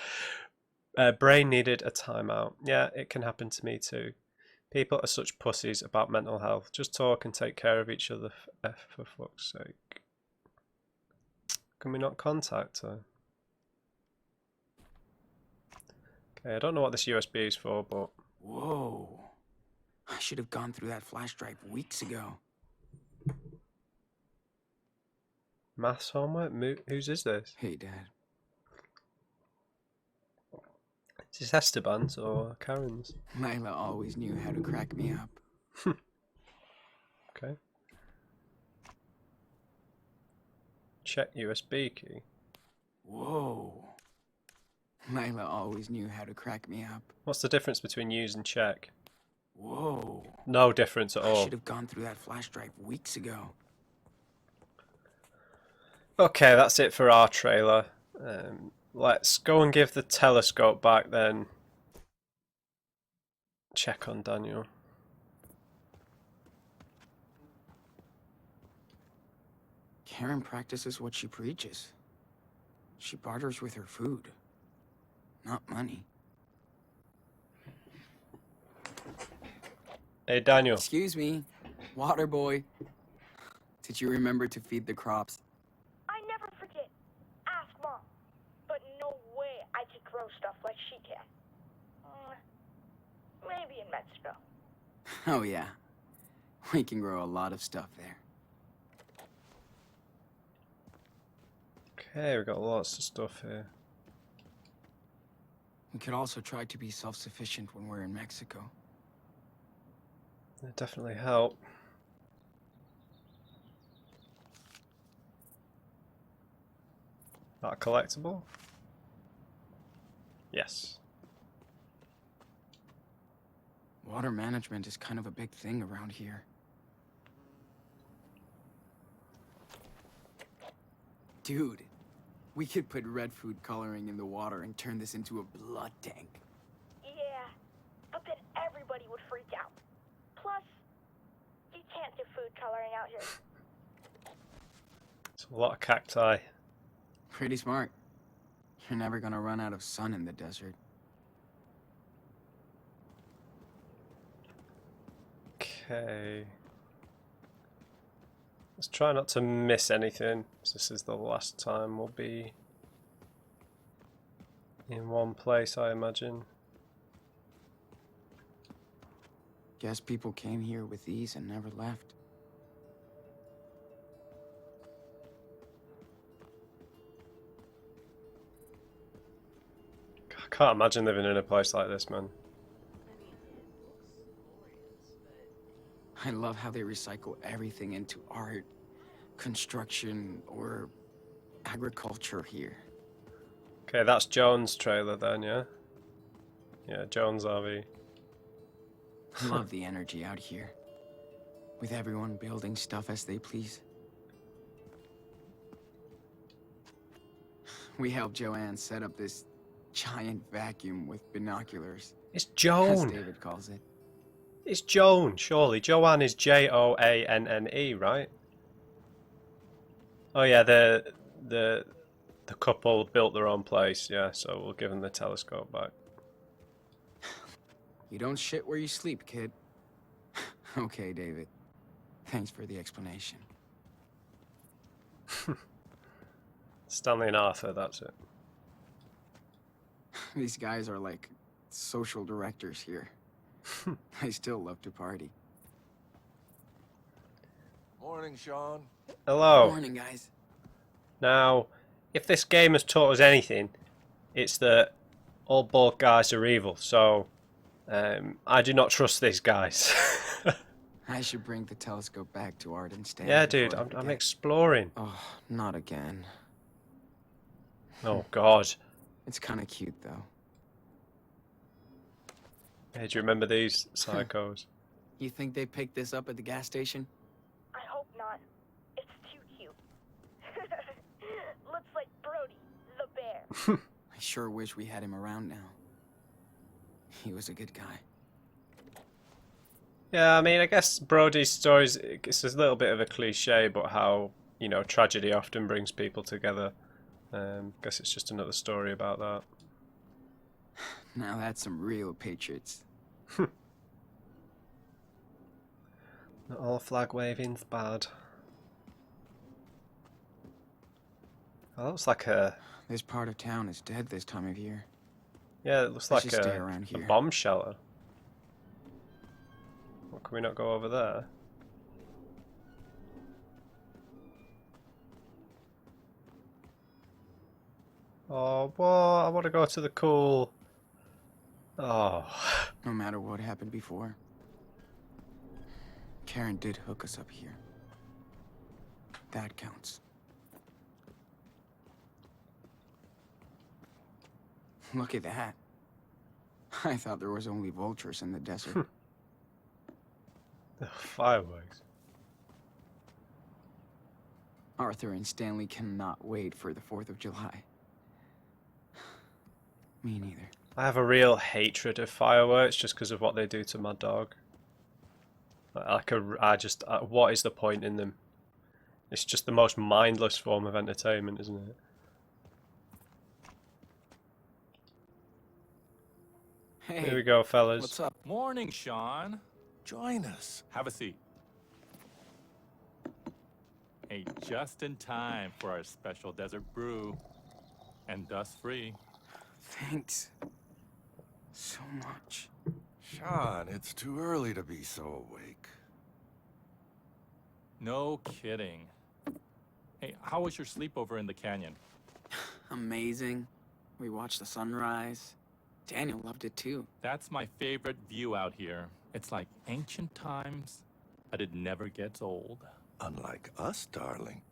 S1: Brain needed a timeout. Yeah, it can happen to me too. People are such pussies about mental health. Just talk and take care of each other for fuck's sake. Can we not contact her? Okay, I don't know what this USB is for, but...
S2: Whoa. I should have gone through that flash drive weeks ago.
S1: Maths homework? Whose is this?
S2: Hey, Dad.
S1: Is this Esteban's or Karen's?
S2: Lila always knew how to crack me up.
S1: Okay. Check USB key.
S2: Whoa. Lila always knew how to crack me up.
S1: What's the difference between use and check?
S2: Whoa.
S1: No difference at
S2: I
S1: all.
S2: should have gone through that flash drive weeks ago.
S1: Okay, that's it for our trailer. Let's go and give the telescope back then. Check on Daniel.
S2: Karen practices what she preaches. She barters with her food, not money.
S1: Hey Daniel.
S2: Excuse me, water boy. Did you remember to feed the crops?
S3: I never forget. Ask Mom. But no way I could grow stuff like she can. Maybe in Mexico.
S2: Oh yeah, we can grow a lot of stuff there.
S1: Okay, we've got lots of stuff here.
S2: We could also try to be self-sufficient when we're in Mexico.
S1: It'll definitely help. That a collectible? Yes.
S2: Water management is kind of a big thing around here. Dude, we could put red food coloring in the water and turn this into a blood tank.
S3: Yeah, but then everybody would freak out. Plus, you can't do food coloring out here.
S1: It's a lot of cacti.
S2: Pretty smart. You're never gonna run out of sun in the desert.
S1: Okay. Let's try not to miss anything. This is the last time we'll be in one place, I imagine.
S2: Guess people came here with these and never left.
S1: I can't imagine living in a place like this, man.
S2: I love how they recycle everything into art, construction, or agriculture here.
S1: Okay, that's Jones' trailer then, yeah? Yeah, Jones RV.
S2: I love the energy out here, with everyone building stuff as they please. We helped Joanne set up this giant vacuum with binoculars,
S1: It's
S2: as
S1: Joan.
S2: David calls it.
S1: It's Joan, surely. Joanne is Joanne, right? Oh yeah, the couple built their own place, yeah, so we'll give them the telescope back.
S2: You don't shit where you sleep, kid. Okay, David. Thanks for the explanation.
S1: Stanley and Arthur, that's it.
S2: These guys are like social directors here. They still love to party.
S4: Morning, Sean.
S1: Hello.
S2: Morning, guys.
S1: Now, if this game has taught us anything, it's that all bald guys are evil, so I do not trust these guys.
S2: I should bring the telescope back to Art and Stan.
S1: Yeah, dude,
S2: before I
S1: I'm
S2: forget.
S1: exploring.
S2: Oh, not again.
S1: Oh, God.
S2: It's kind of cute, though.
S1: Hey, do you remember these psychos?
S2: You think they picked this up at the gas station?
S3: I hope not. It's too cute. Looks like Brody, the bear.
S2: I sure wish we had him around now. He was a good guy.
S1: Yeah, I mean, I guess Brody's stories, it's a little bit of a cliche, but how, you know, tragedy often brings people together. Guess it's just another story about that.
S2: Now that's some real patriots.
S1: Not all flag waving's bad. Oh, that looks like a...
S2: This part of town is dead this time of year.
S1: Yeah, it looks
S2: Let's
S1: like
S2: just stay
S1: a
S2: around here.
S1: bomb shelter. Well, can we not go over there? Oh, what? I want to go to the cool... Oh.
S2: No matter what happened before, Karen did hook us up here. That counts. Look at that. I thought there was only vultures in the desert.
S1: Fireworks.
S2: Arthur and Stanley cannot wait for the 4th of July. Me neither.
S1: I have a real hatred of fireworks just because of what they do to my dog. What is the point in them? It's just the most mindless form of entertainment, isn't it?
S2: Hey,
S1: Here we go, fellas.
S2: what's up?
S4: Morning, Sean. Join us.
S5: Have a seat. Hey, just in time for our special desert brew. And dust-free.
S2: Thanks. So much.
S4: Sean, it's too early to be so awake.
S5: No kidding. Hey, how was your sleepover in the canyon?
S2: Amazing. We watched the sunrise. Daniel loved it too.
S5: That's my favorite view out here. It's like ancient times, but it never gets old.
S4: Unlike us, darling.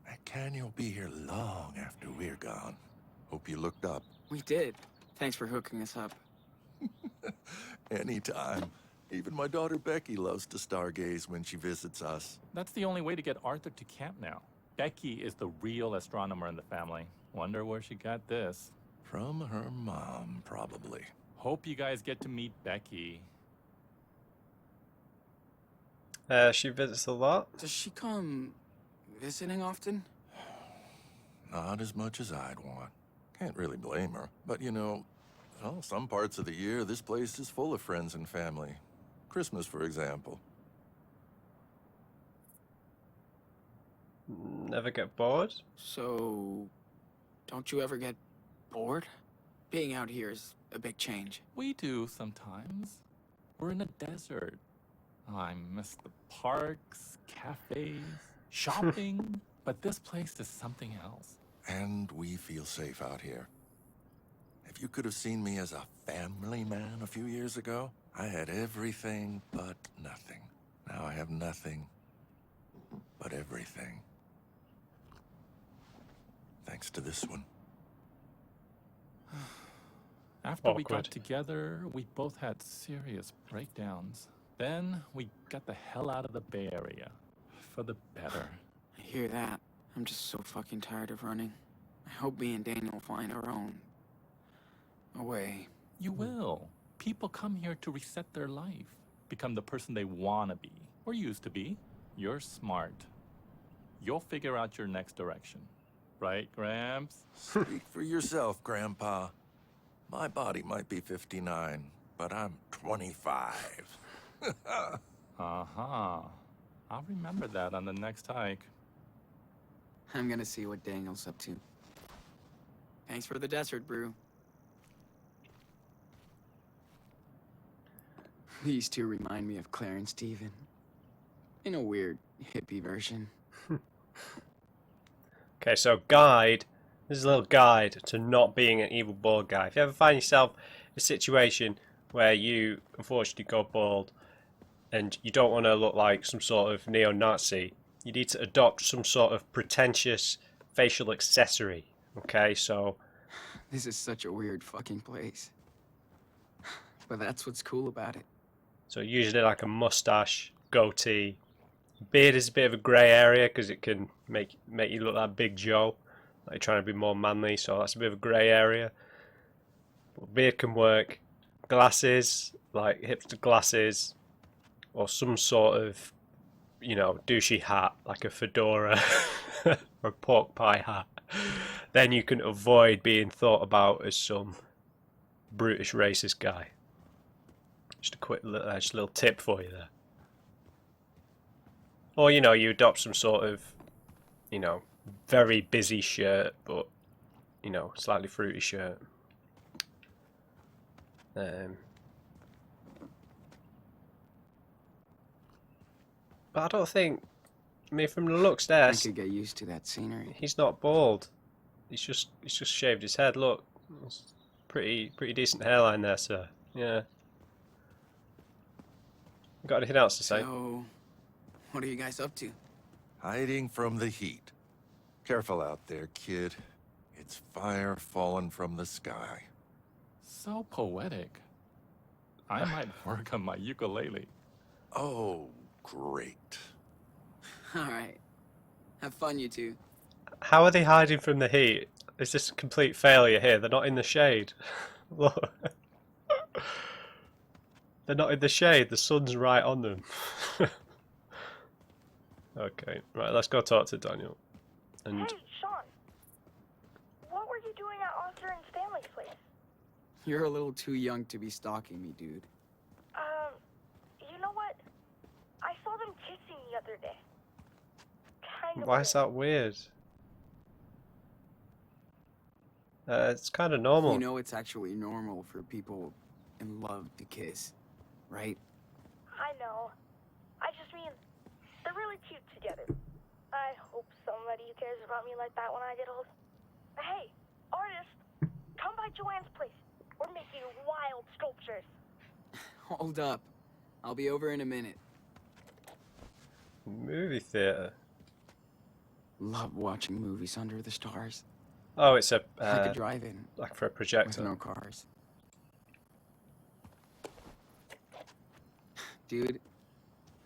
S4: That canyon will be here long after we're gone. Hope you looked up.
S2: We did. Thanks for hooking us up.
S4: Anytime. Even my daughter Becky loves to stargaze when she visits us.
S5: That's the only way to get Arthur to camp now. Becky is the real astronomer in the family. Wonder where she got this.
S4: From her mom, probably.
S5: Hope you guys get to meet Becky.
S1: She visits a lot.
S2: Does she come visiting often?
S4: Not as much as I'd want. Can't really blame her. But you know, well, some parts of the year, this place is full of friends and family. Christmas, for example.
S1: Never get bored.
S2: So, don't you ever get bored? Being out here is a big change.
S5: We do sometimes. We're in a desert. Oh, I miss the parks, cafes, shopping. But this place is something else.
S4: And we feel safe out here. If you could have seen me as a family man a few years ago, I had everything but nothing. Now I have nothing but everything. Thanks to this one.
S5: After we
S1: Awkward.
S5: got together, we both had serious breakdowns. Then we got the hell out of the Bay Area. For the better.
S2: I hear that. I'm just so fucking tired of running. I hope me and Daniel find our own way.
S5: You will. People come here to reset their life, become the person they want to be, or used to be. You're smart. You'll figure out your next direction. Right, Gramps?
S4: Speak for yourself, Grandpa. My body might be 59, but I'm 25.
S5: Uh-huh. I'll remember that on the next hike.
S2: I'm gonna see what Daniel's up to. Thanks for the desert, Brew. These two remind me of Claire and Steven. In a weird, hippie version.
S1: Okay, so guide. This is a little guide to not being an evil bald guy. If you ever find yourself in a situation where you unfortunately go bald and you don't want to look like some sort of neo-Nazi, you need to adopt some sort of pretentious facial accessory. Okay, so...
S2: This is such a weird fucking place. But that's what's cool about it.
S1: So usually like a mustache, goatee. Beard is a bit of a grey area because it can make you look like Big Joe. Like you're trying to be more manly, so that's a bit of a grey area. But beard can work. Glasses, like hipster glasses, or some sort of, you know, douchey hat, like a fedora or a pork pie hat. Then you can avoid being thought about as some brutish racist guy. Just a quick just a little tip for you there. Or, you know, you adopt some sort of, you know, very busy shirt, but, you know, slightly fruity shirt. But I don't think, I mean, from the looks there,
S2: I could get used to that scenery.
S1: he's not bald. He's just shaved his head. Look, it's pretty decent hairline there, sir. Yeah. Got anything else to say?
S2: So, what are you guys up to?
S4: Hiding from the heat. Careful out there, kid. It's fire falling from the sky.
S5: So poetic. I might work on my ukulele.
S4: Oh, great.
S2: Alright. Have fun, you two.
S1: How are they hiding from the heat? Is this a complete failure here? They're not in the shade. Look. They're not in the shade. The sun's right on them. Okay, right, let's go talk to Daniel. And
S3: Hey, Sean. What were you doing at Arthur and Stanley's place?
S2: You're a little too young to be stalking me, dude.
S3: You know what? I saw them kissing the other day. Kind of
S1: why is that weird? It's kind of normal.
S2: You know it's actually normal for people in love to kiss, right?
S3: I know. I just mean, they're really cute together. I hope somebody cares about me like that when I get old. Hey, artist, come by Joanne's place. We're making wild sculptures.
S2: Hold up. I'll be over in a minute.
S1: Movie theater.
S2: Love watching movies under the stars.
S1: Oh, it's a
S2: Like a drive-in
S1: like for a
S2: with
S1: projector.
S2: no cars. Dude,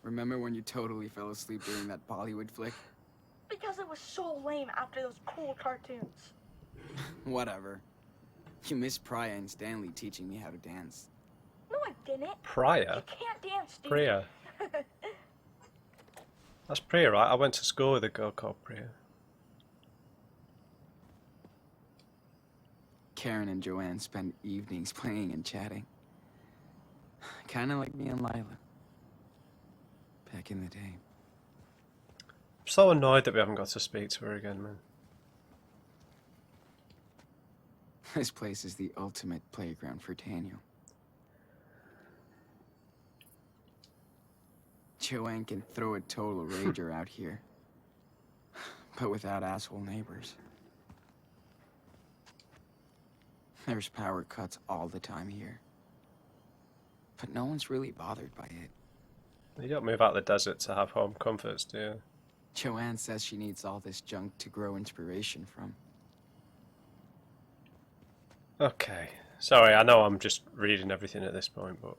S2: remember when you totally fell asleep during that Bollywood flick?
S3: Because it was so lame after those cool cartoons.
S2: Whatever. You missed Priya and Stanley teaching me how to dance.
S3: No, I didn't.
S1: Priya?
S3: You can't dance, dude.
S1: Priya. That's Priya, right? I went to school with a girl called Priya.
S2: Karen and Joanne spend evenings playing and chatting. Kinda like me and Lila. Back in the day.
S1: I'm so annoyed that we haven't got to speak to her again, man.
S2: This place is the ultimate playground for Daniel. Joanne can throw a total rager out here. But without asshole neighbors. There's power cuts all the time here. But no one's really bothered by it.
S1: You don't move out the desert to have home comforts, do you?
S2: Joanne says she needs all this junk to grow inspiration from.
S1: Okay. Sorry, I know I'm just reading everything at this point, but...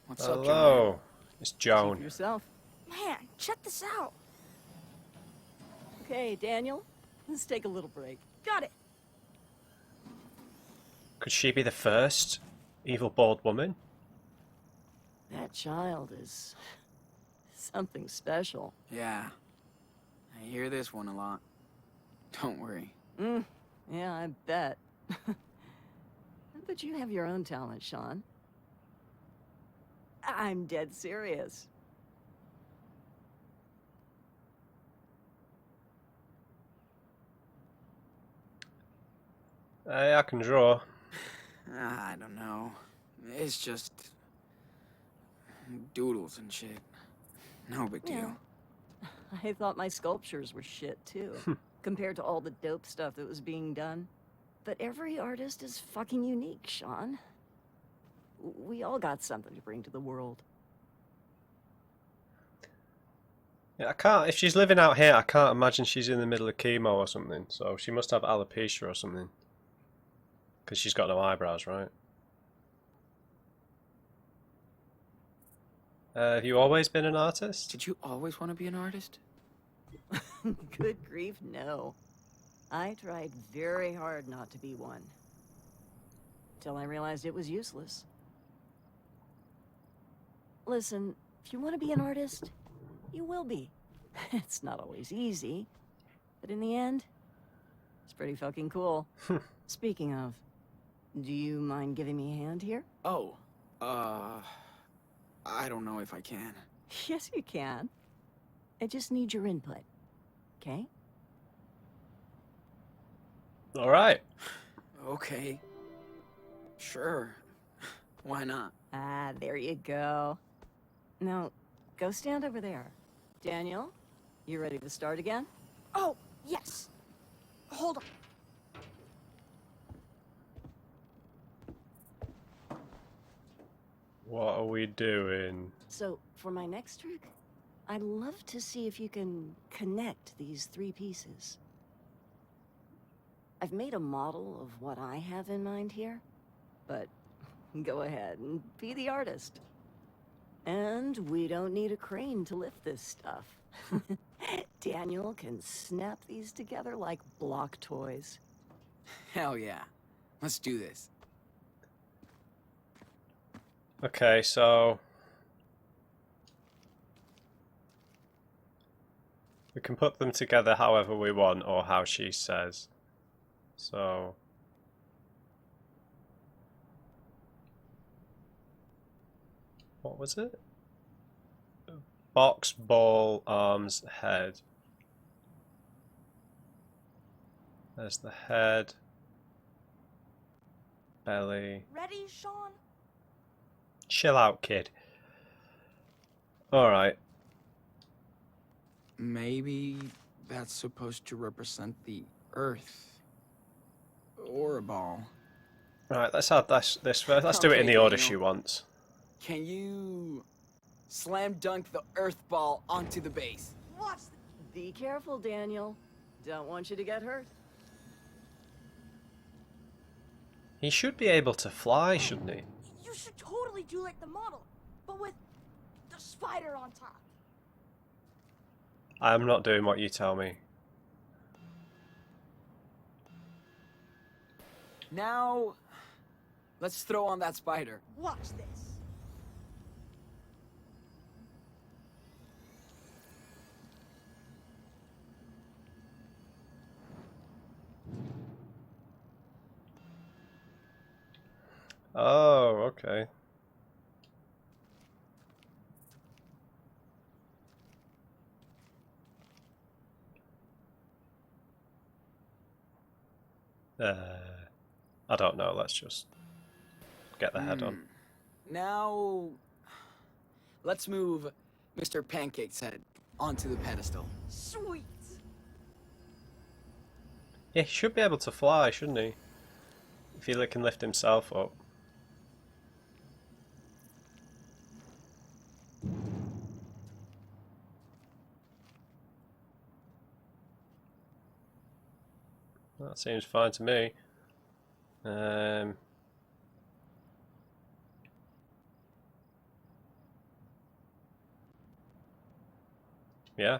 S2: What's up, Joanne?
S1: Hello. It's
S6: Keep
S1: Joan.
S6: yourself.
S3: Man, check this out.
S6: Okay, Daniel, let's take a little break.
S3: Got it.
S1: Could she be the first evil bald woman?
S6: That child is something special.
S2: Yeah. I hear this one a lot. Don't worry.
S6: Yeah, I bet. But you have your own talent, Sean. I'm dead serious.
S1: I can draw.
S2: I don't know. It's just doodles and shit. No big deal.
S6: I thought my sculptures were shit, too, compared to all the dope stuff that was being done. But every artist is fucking unique, Sean. We all got something to bring to the world.
S1: Yeah, I can't. If she's living out here, I can't imagine she's in the middle of chemo or something. So she must have alopecia or something. Because she's got no eyebrows, right? Have you always been an artist?
S2: Did you always want to be an artist?
S6: Good grief, no. I tried very hard not to be one. Till I realized it was useless. Listen, if you want to be an artist, you will be. It's not always easy, but in the end, it's pretty fucking cool. Speaking of, do you mind giving me a hand here?
S2: Oh, I don't know if I can.
S6: Yes, you can. I just need your input, okay?
S1: Alright.
S2: Okay. Sure. Why not?
S6: Ah, there you go. Now, go stand over there. Daniel, you ready to start again?
S3: Oh, yes. Hold on.
S1: What are we doing?
S6: So, for my next trick, I'd love to see if you can connect these three pieces. I've made a model of what I have in mind here, but go ahead and be the artist. And we don't need a crane to lift this stuff. Daniel can snap these together like block toys.
S2: Hell yeah. Let's do this.
S1: Okay, so we can put them together however we want, or how she says. So what was it? Box, ball, arms, head. There's the head, belly.
S3: Ready, Sean?
S1: Chill out, kid. Alright.
S2: Maybe that's supposed to represent the Earth. Or a ball.
S1: Right, let's have this first. Let's do it in the
S2: Okay,
S1: order
S2: Daniel.
S1: she wants.
S2: Can you slam dunk the Earth ball onto the base?
S3: Watch.
S6: Be careful, Daniel. Don't want you to get hurt.
S1: He should be able to fly, shouldn't he?
S3: You should totally do like the model, but with the spider on top.
S1: I'm not doing what you tell me.
S2: Now, let's throw on that spider.
S3: Watch this.
S1: Oh, okay. I don't know. Let's just get the head on.
S2: Now, let's move Mr. Pancake's head onto the pedestal.
S3: Sweet.
S1: Yeah, he should be able to fly, shouldn't he? If he can lift himself up. That seems fine to me. Yeah.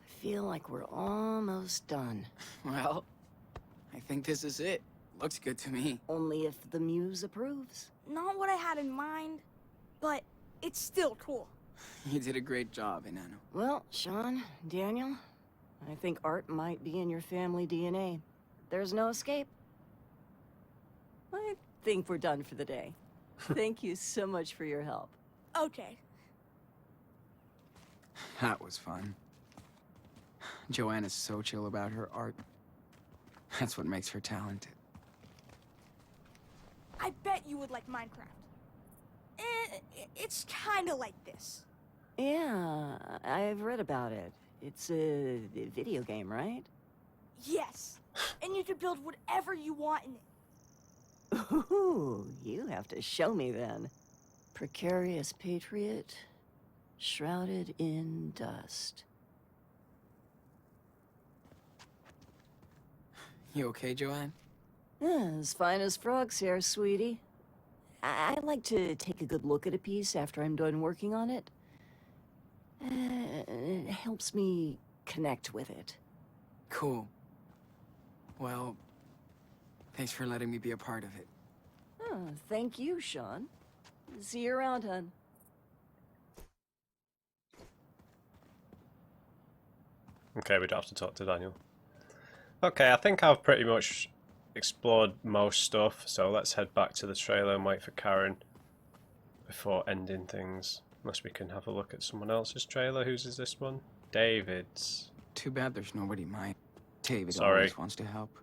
S6: I feel like we're almost done.
S2: Well, I think this is it. Looks good to me.
S6: Only if the muse approves.
S3: Not what I had in mind, but it's still cool.
S2: You did a great job, Enano.
S6: Well, Sean, Daniel, I think art might be in your family DNA. There's no escape. I think we're done for the day. Thank you so much for your help.
S3: Okay.
S2: That was fun. Joanne is so chill about her art. That's what makes her talented.
S3: I bet you would like Minecraft. It's kind of like this.
S6: Yeah, I've read about it. It's a video game, right?
S3: Yes. And you can build whatever you want in it.
S6: Ooh, you have to show me then. Precarious patriot, shrouded in dust.
S2: You okay, Joanne?
S6: Yeah, as fine as frogs here, sweetie. I like to take a good look at a piece after I'm done working on it. It helps me connect with it.
S2: Cool. Well, thanks for letting me be a part of it.
S6: Oh, thank you, Sean. See you around, hon.
S1: Okay, we don't have to talk to Daniel. Okay, I think I've pretty much explored most stuff, so let's head back to the trailer and wait for Karen before ending things. Unless we can have a look at someone else's trailer. Whose is this one? David's.
S2: Too bad there's nobody mine. David
S1: Sorry.
S2: always wants to help.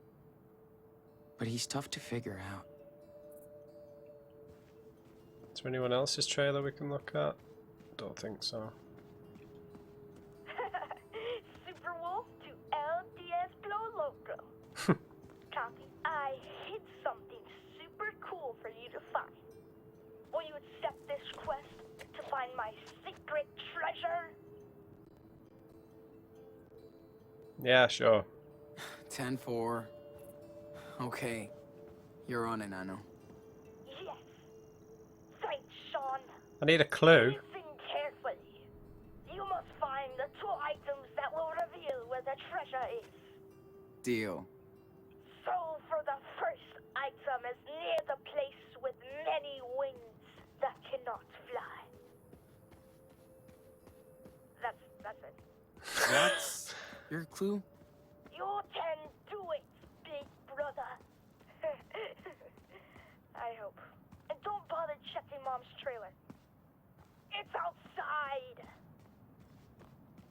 S2: But he's tough to figure out.
S1: Is there anyone else's trailer we can look at? Don't think so.
S7: Super Wolf to El Diaz Blow Loco. Copy. I hid something super cool for you to find. Will you accept this quest to find my secret treasure?
S1: Yeah, sure.
S2: 10-4. Okay. You're on, Enano.
S7: Yes. Thanks, Sean.
S1: I need a clue.
S7: Listen carefully. You must find the 2 items that will reveal where the treasure is.
S2: Deal.
S7: So for the first item is near the place with many wings that cannot fly. That's it.
S2: That's your clue?
S7: You can do it, big brother. I hope. And don't bother checking Mom's trailer. It's outside.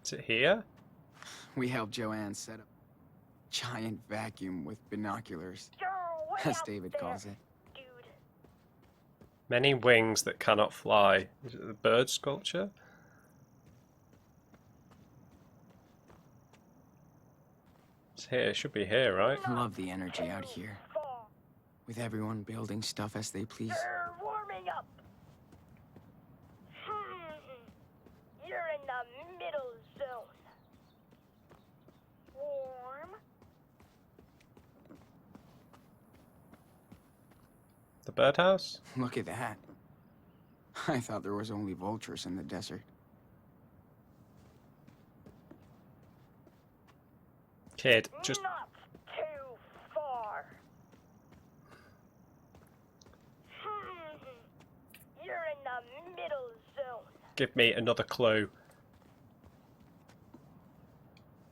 S1: Is it here?
S2: We helped Joanne set up a giant vacuum with binoculars,
S7: You're way
S2: as
S7: out
S2: David
S7: there,
S2: calls it.
S7: dude.
S1: Many wings that cannot fly. Is it the bird sculpture? It's here. It should be here, right?
S2: Love the energy out here,
S7: Far.
S2: with everyone building stuff as they please.
S7: You're warming up. You're in the middle zone. Warm.
S1: The birdhouse?
S2: Look at that. I thought there was only vultures in the desert.
S1: Kid, just
S7: Not too far. You're in the middle zone.
S1: give me another clue.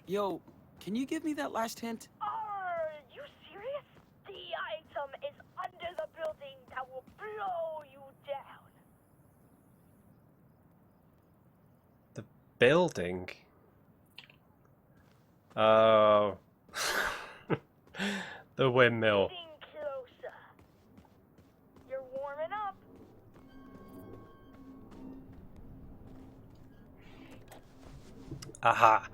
S2: Yo, can you give me that last hint?
S7: Are you serious? The item is under the building that will blow you down.
S1: The building? Oh. The windmill.
S7: Getting closer. You're warming up.
S1: Aha.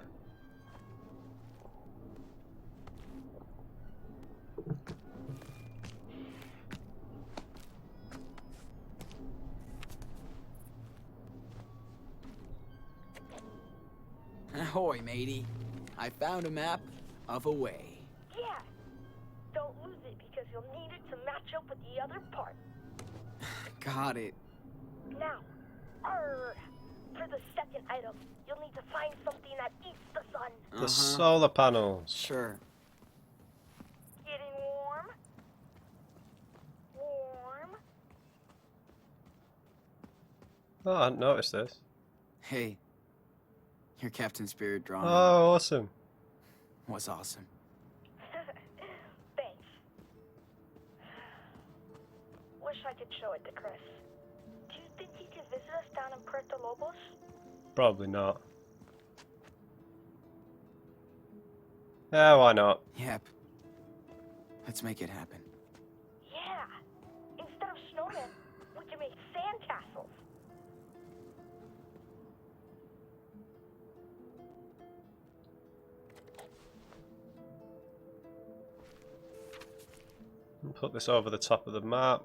S2: Ahoy, matey. I found a map of a way.
S7: Yeah. Don't lose it because you'll need it to match up with the other part.
S2: Got it.
S7: Now, for the second item, you'll need to find something that eats the sun.
S1: The solar panels.
S2: Sure.
S7: Getting warm? Warm?
S1: Oh, I hadn't noticed this.
S2: Hey, your Captain Spirit drawing
S1: Oh, awesome.
S2: was awesome.
S7: Thanks. Wish I could show it to Chris. Do you think he could visit us down in Puerto Lobos?
S1: Probably not. Yeah, why not?
S2: Yep. Let's make it happen.
S7: Yeah. Instead of snowmen, we can make sandcastles.
S1: Put this over the top of the map.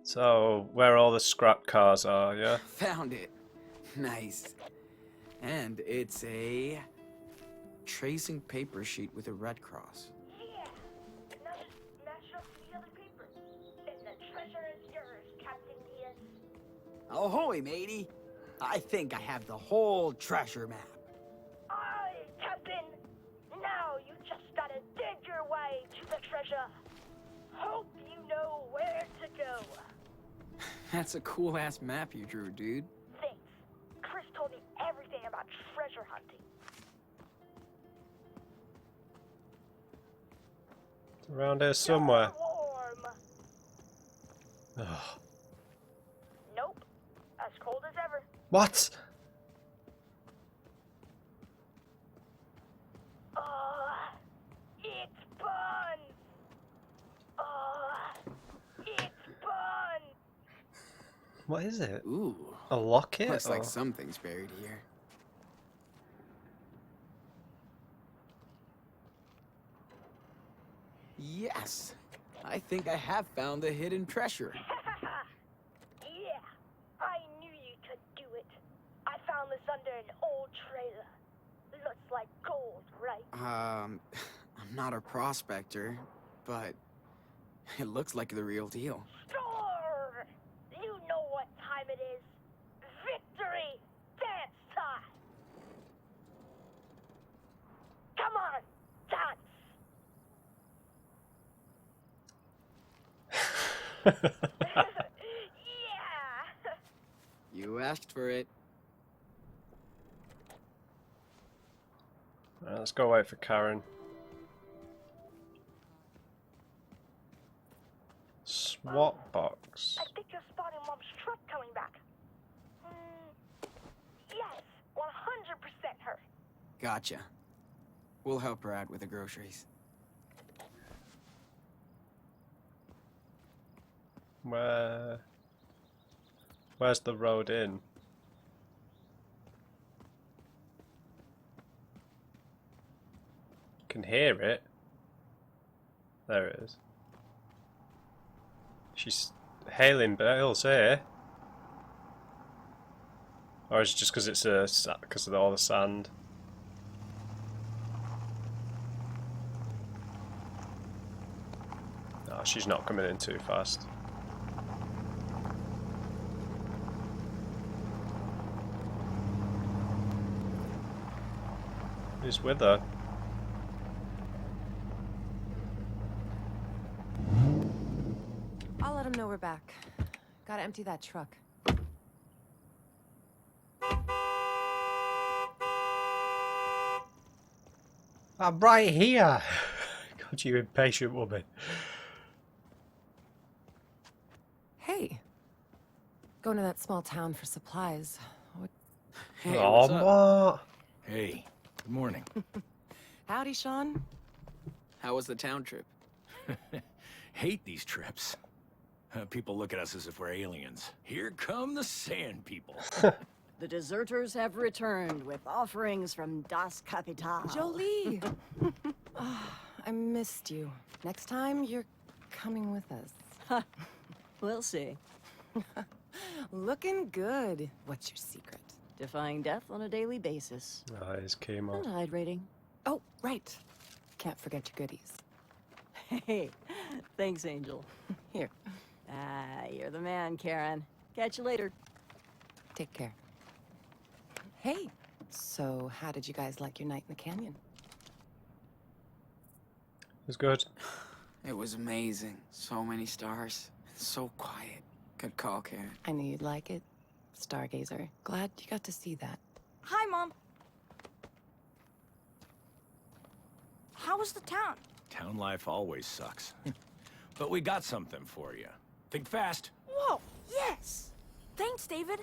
S1: So, where all the scrap cars are, yeah?
S2: Found it. Nice. And it's a tracing paper sheet with a red cross.
S7: Yeah. Now just match up the other papers. And the treasure is yours, Captain Diaz.
S8: Ahoy, matey. I think I have the whole treasure map.
S7: Aye, Captain. Now you just gotta dig your way to the treasure. Hope you know where to go.
S2: That's a cool-ass map you drew, dude.
S7: Thanks. Chris told me everything about treasure hunting.
S1: It's around here somewhere.
S7: Warm.
S1: Ugh.
S7: Nope. As cold as ever.
S1: What?
S7: It's buns. It's buns.
S1: What is it?
S2: Ooh.
S1: A locket?
S2: Looks
S1: or-
S2: like something's buried here. Yes. I think I have found the hidden treasure.
S7: Yeah, I knew you could do it. I found this under an old trailer. Looks like gold, right?
S2: I'm not a prospector, but it looks like the real deal.
S7: Sure! You know what time it is. Victory! Dance time! Come on, dance! Yeah!
S2: You asked for it.
S1: Right, let's go wait for Karen. Swap box.
S7: I think you're spotting Mom's truck coming back. Yes, 100% her.
S2: Gotcha. We'll help her out with the groceries.
S1: Where's the road in? Can hear it. There it is. She's hailing bales here. Or is it just because it's because of all the sand? No, she's not coming in too fast. Who's with her?
S9: I'll let him know we're back. Gotta empty that truck.
S1: I'm right here! God, you impatient woman.
S9: Hey. Going to that small town for supplies. What?
S2: Hey,
S1: Oh,
S2: what's up?
S1: what?
S10: Hey, good morning.
S9: Howdy, Sean.
S2: How was the town trip?
S10: Hate these trips. People look at us as if we're aliens. Here come the sand people.
S6: The deserters have returned with offerings from Das Kapital.
S9: Jolie! Ah, I missed you. Next time, you're coming with us.
S6: We'll see.
S9: Looking good. What's your secret?
S6: Defying death on a daily basis.
S1: Oh, his chemo.
S6: And hydrating.
S9: Oh, right. Can't forget your goodies.
S6: Hey, thanks, Angel.
S9: Here,
S6: Ah, you're the man, Karen. Catch you later.
S9: take care. Hey, so how did you guys like your night in the canyon?
S1: It was good.
S2: It was amazing. So many stars. So quiet. Good call, Karen.
S9: I knew you'd like it. Stargazer. Glad you got to see that.
S3: Hi, Mom. How was the town?
S10: Town life always sucks. But we got something for you. Think fast.
S3: Whoa, yes! Thanks, David.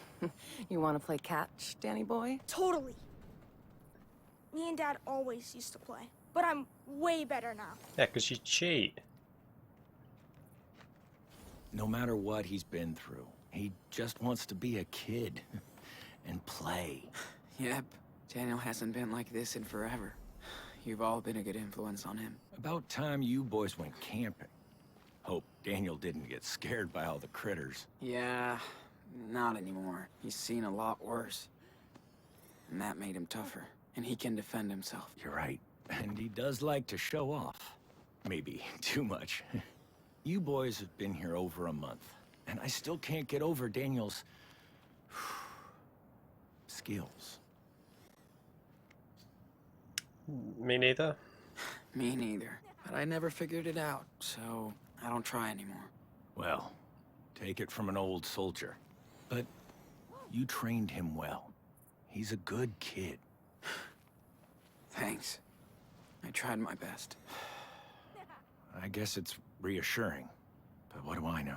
S9: You want to play catch, Danny boy?
S3: Totally. Me and Dad always used to play, but I'm way better now.
S1: Yeah, because you cheat.
S10: No matter what he's been through, he just wants to be a kid and play.
S2: Yep. Daniel hasn't been like this in forever. You've all been a good influence on him.
S10: About time you boys went camping. Hope Daniel didn't get scared by all the critters.
S2: Yeah, not anymore. He's seen a lot worse. And that made him tougher. And he can defend himself.
S10: You're right. And he does like to show off. Maybe too much. You boys have been here over a month, and I still can't get over Daniel's skills.
S1: Me neither.
S2: Me neither. But I never figured it out, so I don't try anymore.
S10: Well, take it from an old soldier. But you trained him well. He's a good kid.
S2: Thanks. I tried my best.
S10: I guess it's reassuring. But what do I know?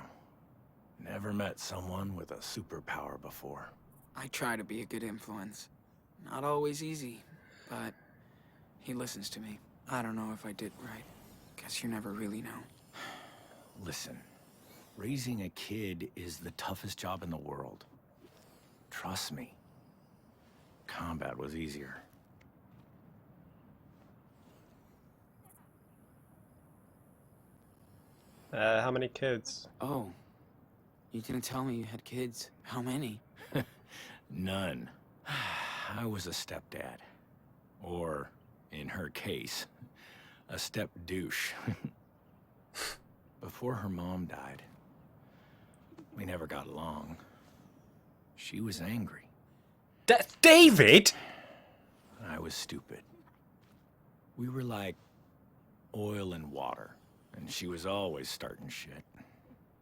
S10: Never met someone with a superpower before.
S2: I try to be a good influence. Not always easy, but he listens to me. I don't know if I did right. Guess you never really know.
S10: Listen, raising a kid is the toughest job in the world. Trust me. Combat was easier.
S1: How many kids?
S2: Oh, you didn't tell me you had kids. How many?
S10: None. I was a stepdad. Or, in her case, a step douche. Before her mom died, we never got along. She was angry.
S1: David?
S10: I was stupid. We were like oil and water, and she was always starting shit.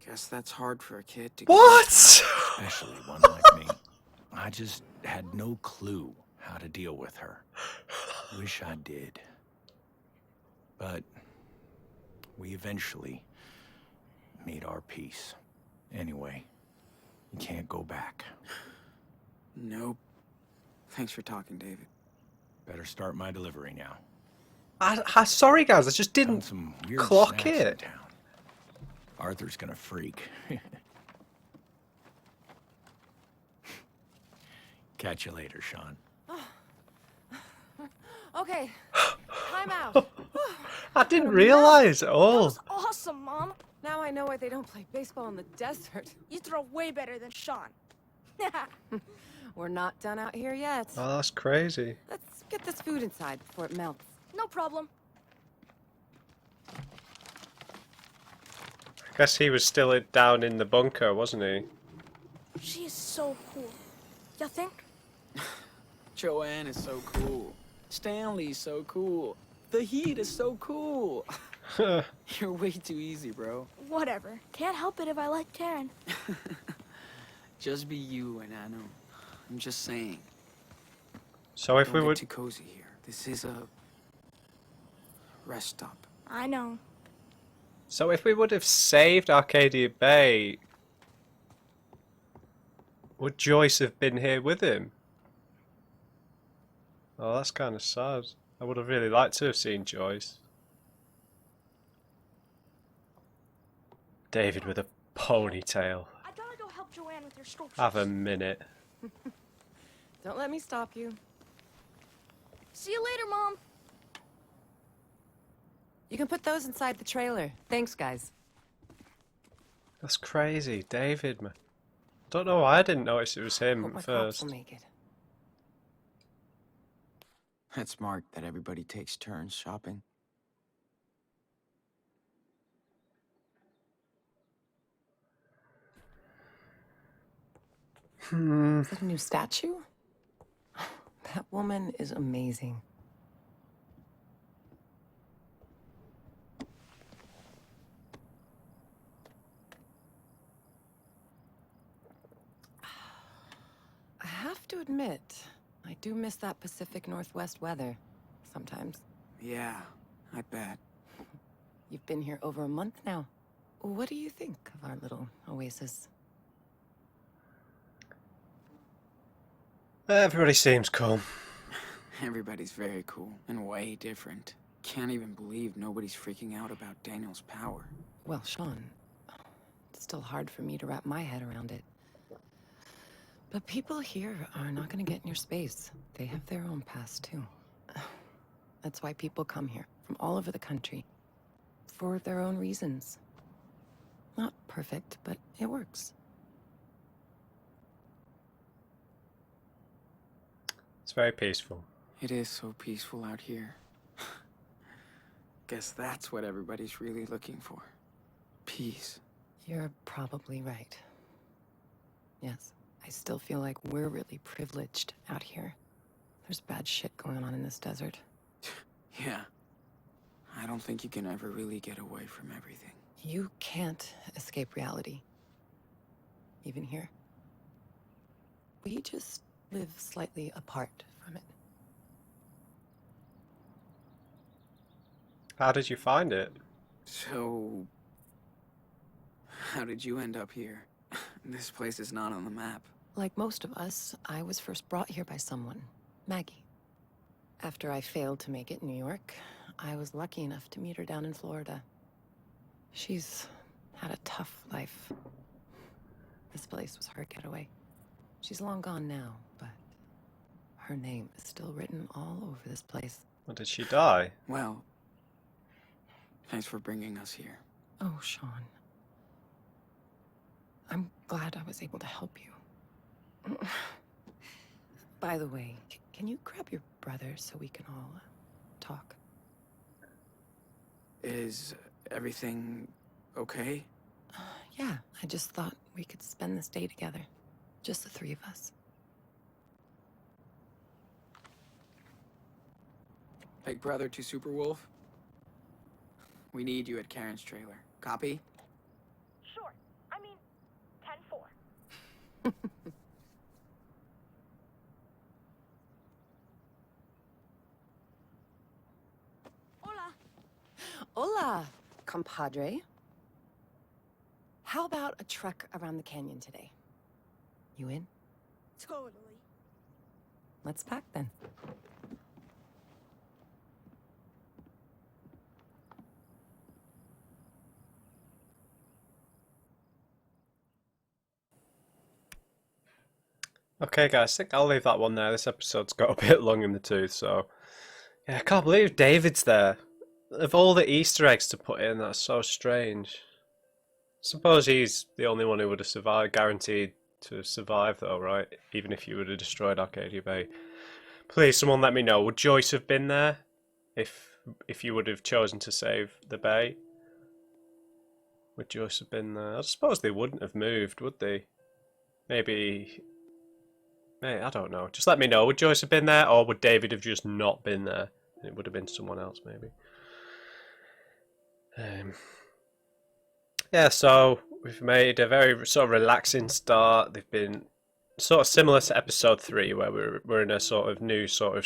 S2: Guess that's hard for a kid to
S1: What?
S10: Especially one like me. I just had no clue how to deal with her. Wish I did. But we eventually made our peace. Anyway, you can't go back.
S2: Nope. Thanks for talking, David.
S10: Better start my delivery now.
S1: Sorry, guys, I just
S10: Found
S1: didn't
S10: some weird
S1: clock
S10: snacks in
S1: it.
S10: town. Arthur's gonna freak. Catch you later, Sean.
S9: Okay, time out.
S1: I didn't realise at
S3: That
S1: all.
S3: was awesome, Mom.
S9: Now I know why they don't play baseball in the desert.
S3: You throw way better than Sean.
S9: We're not done out here yet.
S1: Oh, that's crazy.
S9: Let's get this food inside before it melts.
S3: No problem.
S1: I guess he was still down in the bunker, wasn't he?
S3: She is so cool. You think?
S2: Joanne is so cool. Stanley's so cool. The heat is so cool. You're way too easy, bro.
S3: Whatever. Can't help it if I like Karen.
S2: Just be you and I know. I'm just saying.
S1: So if
S2: Don't
S1: we
S2: get
S1: would...
S2: too cozy here. This is a rest stop.
S3: I know.
S1: So if we would have saved Arcadia Bay, would Joyce have been here with him? Oh, that's kind of sad. I would have really liked to have seen Joyce. David with a ponytail.
S3: I gotta go help Joanne with her sculptures.
S1: Have a minute.
S9: Don't let me stop you.
S3: See you later, Mom.
S9: You can put those inside the trailer. Thanks, guys.
S1: That's crazy. David, man. Don't know why I didn't notice it was him
S9: Hope my cops
S1: first.
S9: will make it.
S2: It's smart that everybody takes turns shopping.
S9: Is that a new statue? That woman is amazing. I have to admit, I do miss that Pacific Northwest weather sometimes.
S2: Yeah, I bet.
S9: You've been here over a month now. What do you think of our little oasis?
S1: Everybody seems cool.
S2: Everybody's very cool and way different. Can't even believe nobody's freaking out about Daniel's power.
S9: Well, Sean, it's still hard for me to wrap my head around it. But people here are not going to get in your space. They have their own past, too. That's why people come here from all over the country. For their own reasons. Not perfect, but it works.
S1: It's very peaceful.
S2: It is so peaceful out here. Guess that's what everybody's really looking for. Peace.
S9: You're probably right. Yes, I still feel like we're really privileged out here. There's bad shit going on in this desert.
S2: Yeah. I don't think you can ever really get away from everything.
S9: You can't escape reality. Even here. We just live slightly apart from it.
S1: How did you find it?
S2: So... how did you end up here? This place is not on the map.
S9: Like most of us, I was first brought here by someone, Maggie. After I failed to make it in New York, I was lucky enough to meet her down in Florida. She's had a tough life. This place was her getaway. She's long gone now, but her name is still written all over this place.
S1: Or did she die?
S2: Well, thanks for bringing us here.
S9: Oh, Sean. I'm glad I was able to help you. By the way, can you grab your brother so we can all talk?
S2: Is everything okay?
S9: Yeah, I just thought we could spend this day together. Just the three of us.
S2: Big brother to Super Wolf? We need you at Karen's trailer. Copy?
S7: Sure. I mean, 10-4.
S3: Hola.
S9: Hola, compadre. How about a trek around the canyon today? You in?
S3: Totally.
S9: Let's pack then.
S1: Okay, guys, I think I'll leave that one there. This episode's got a bit long in the tooth, so... Yeah, I can't believe David's there. Of all the Easter eggs to put in, that's so strange. Suppose he's the only one who would have survived, guaranteed to survive though, right? Even if you would have destroyed Arcadia Bay. Please, someone let me know. Would Joyce have been there if you would have chosen to save the bay? Would Joyce have been there? I suppose they wouldn't have moved, would they? Maybe... I don't know. Just let me know. Would Joyce have been there, or would David have just not been there? It would have been someone else, maybe. Yeah, so we've made a very sort of relaxing start. They've been sort of similar to episode 3, where we're in a sort of new sort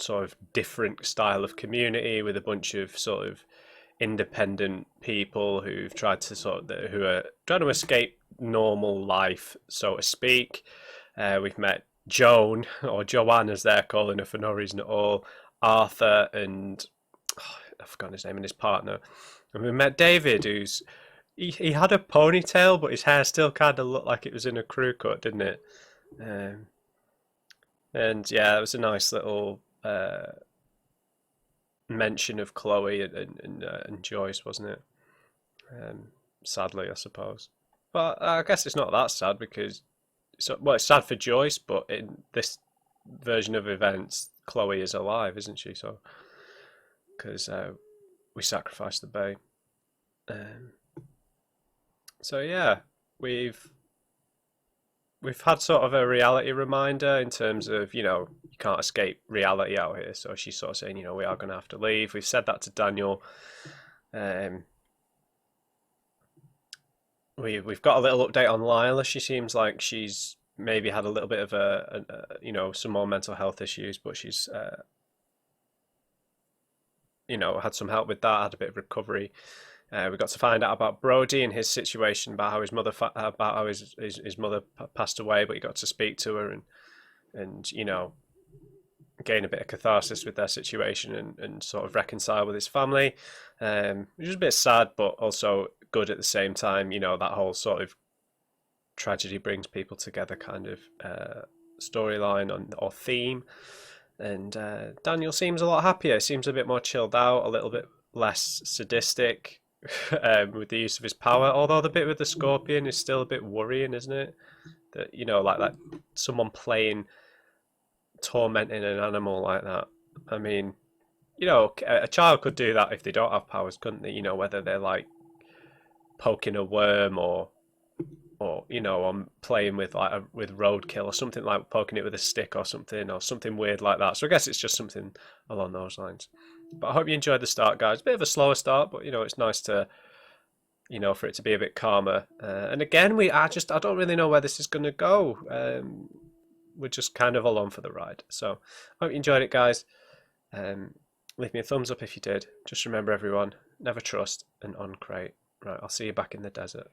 S1: of different style of community with a bunch of sort of independent people who've tried to who are trying to escape normal life, so to speak. We've met Joan, or Joanne as they're calling her for no reason at all, Arthur, and I've forgotten his name, and his partner. And we met David, who's he had a ponytail, but his hair still kind of looked like it was in a crew cut, didn't it? And yeah, it was a nice little mention of Chloe and Joyce, wasn't it? Sadly, I suppose. But I guess it's not that sad because, it's sad for Joyce, but in this version of events, Chloe is alive, isn't she? So, because we sacrificed the bay. So yeah, we've we've had sort of a reality reminder in terms of, you know, you can't escape reality out here. So she's sort of saying, you know, we are going to have to leave. We've said that to Daniel. We've got a little update on Lila. She seems like she's maybe had a little bit of you know, some more mental health issues, but she's you know, had some help with that, had a bit of recovery. We got to find out about Brody and his situation, about how his mother his mother passed away, but he got to speak to her and you know, gain a bit of catharsis with their situation and sort of reconcile with his family, which is a bit sad, but also good at the same time. You know, that whole sort of tragedy brings people together kind of storyline or theme. And Daniel seems a lot happier. Seems a bit more chilled out, a little bit less sadistic with the use of his power. Although the bit with the scorpion is still a bit worrying, isn't it? That, you know, like that someone tormenting an animal like that. I mean, you know, a child could do that if they don't have powers, couldn't they? You know, whether they're like poking a worm or you know, I'm playing with with roadkill or something, like poking it with a stick or something weird like that. So I guess it's just something along those lines. But I hope you enjoyed the start, guys. A bit of a slower start, but you know, it's nice to, you know, for it to be a bit calmer. And again, I don't really know where this is going to go. We're just kind of along for the ride. So I hope you enjoyed it, guys. Leave me a thumbs up if you did. Just remember, everyone, never trust an uncrate. Right, I'll see you back in the desert.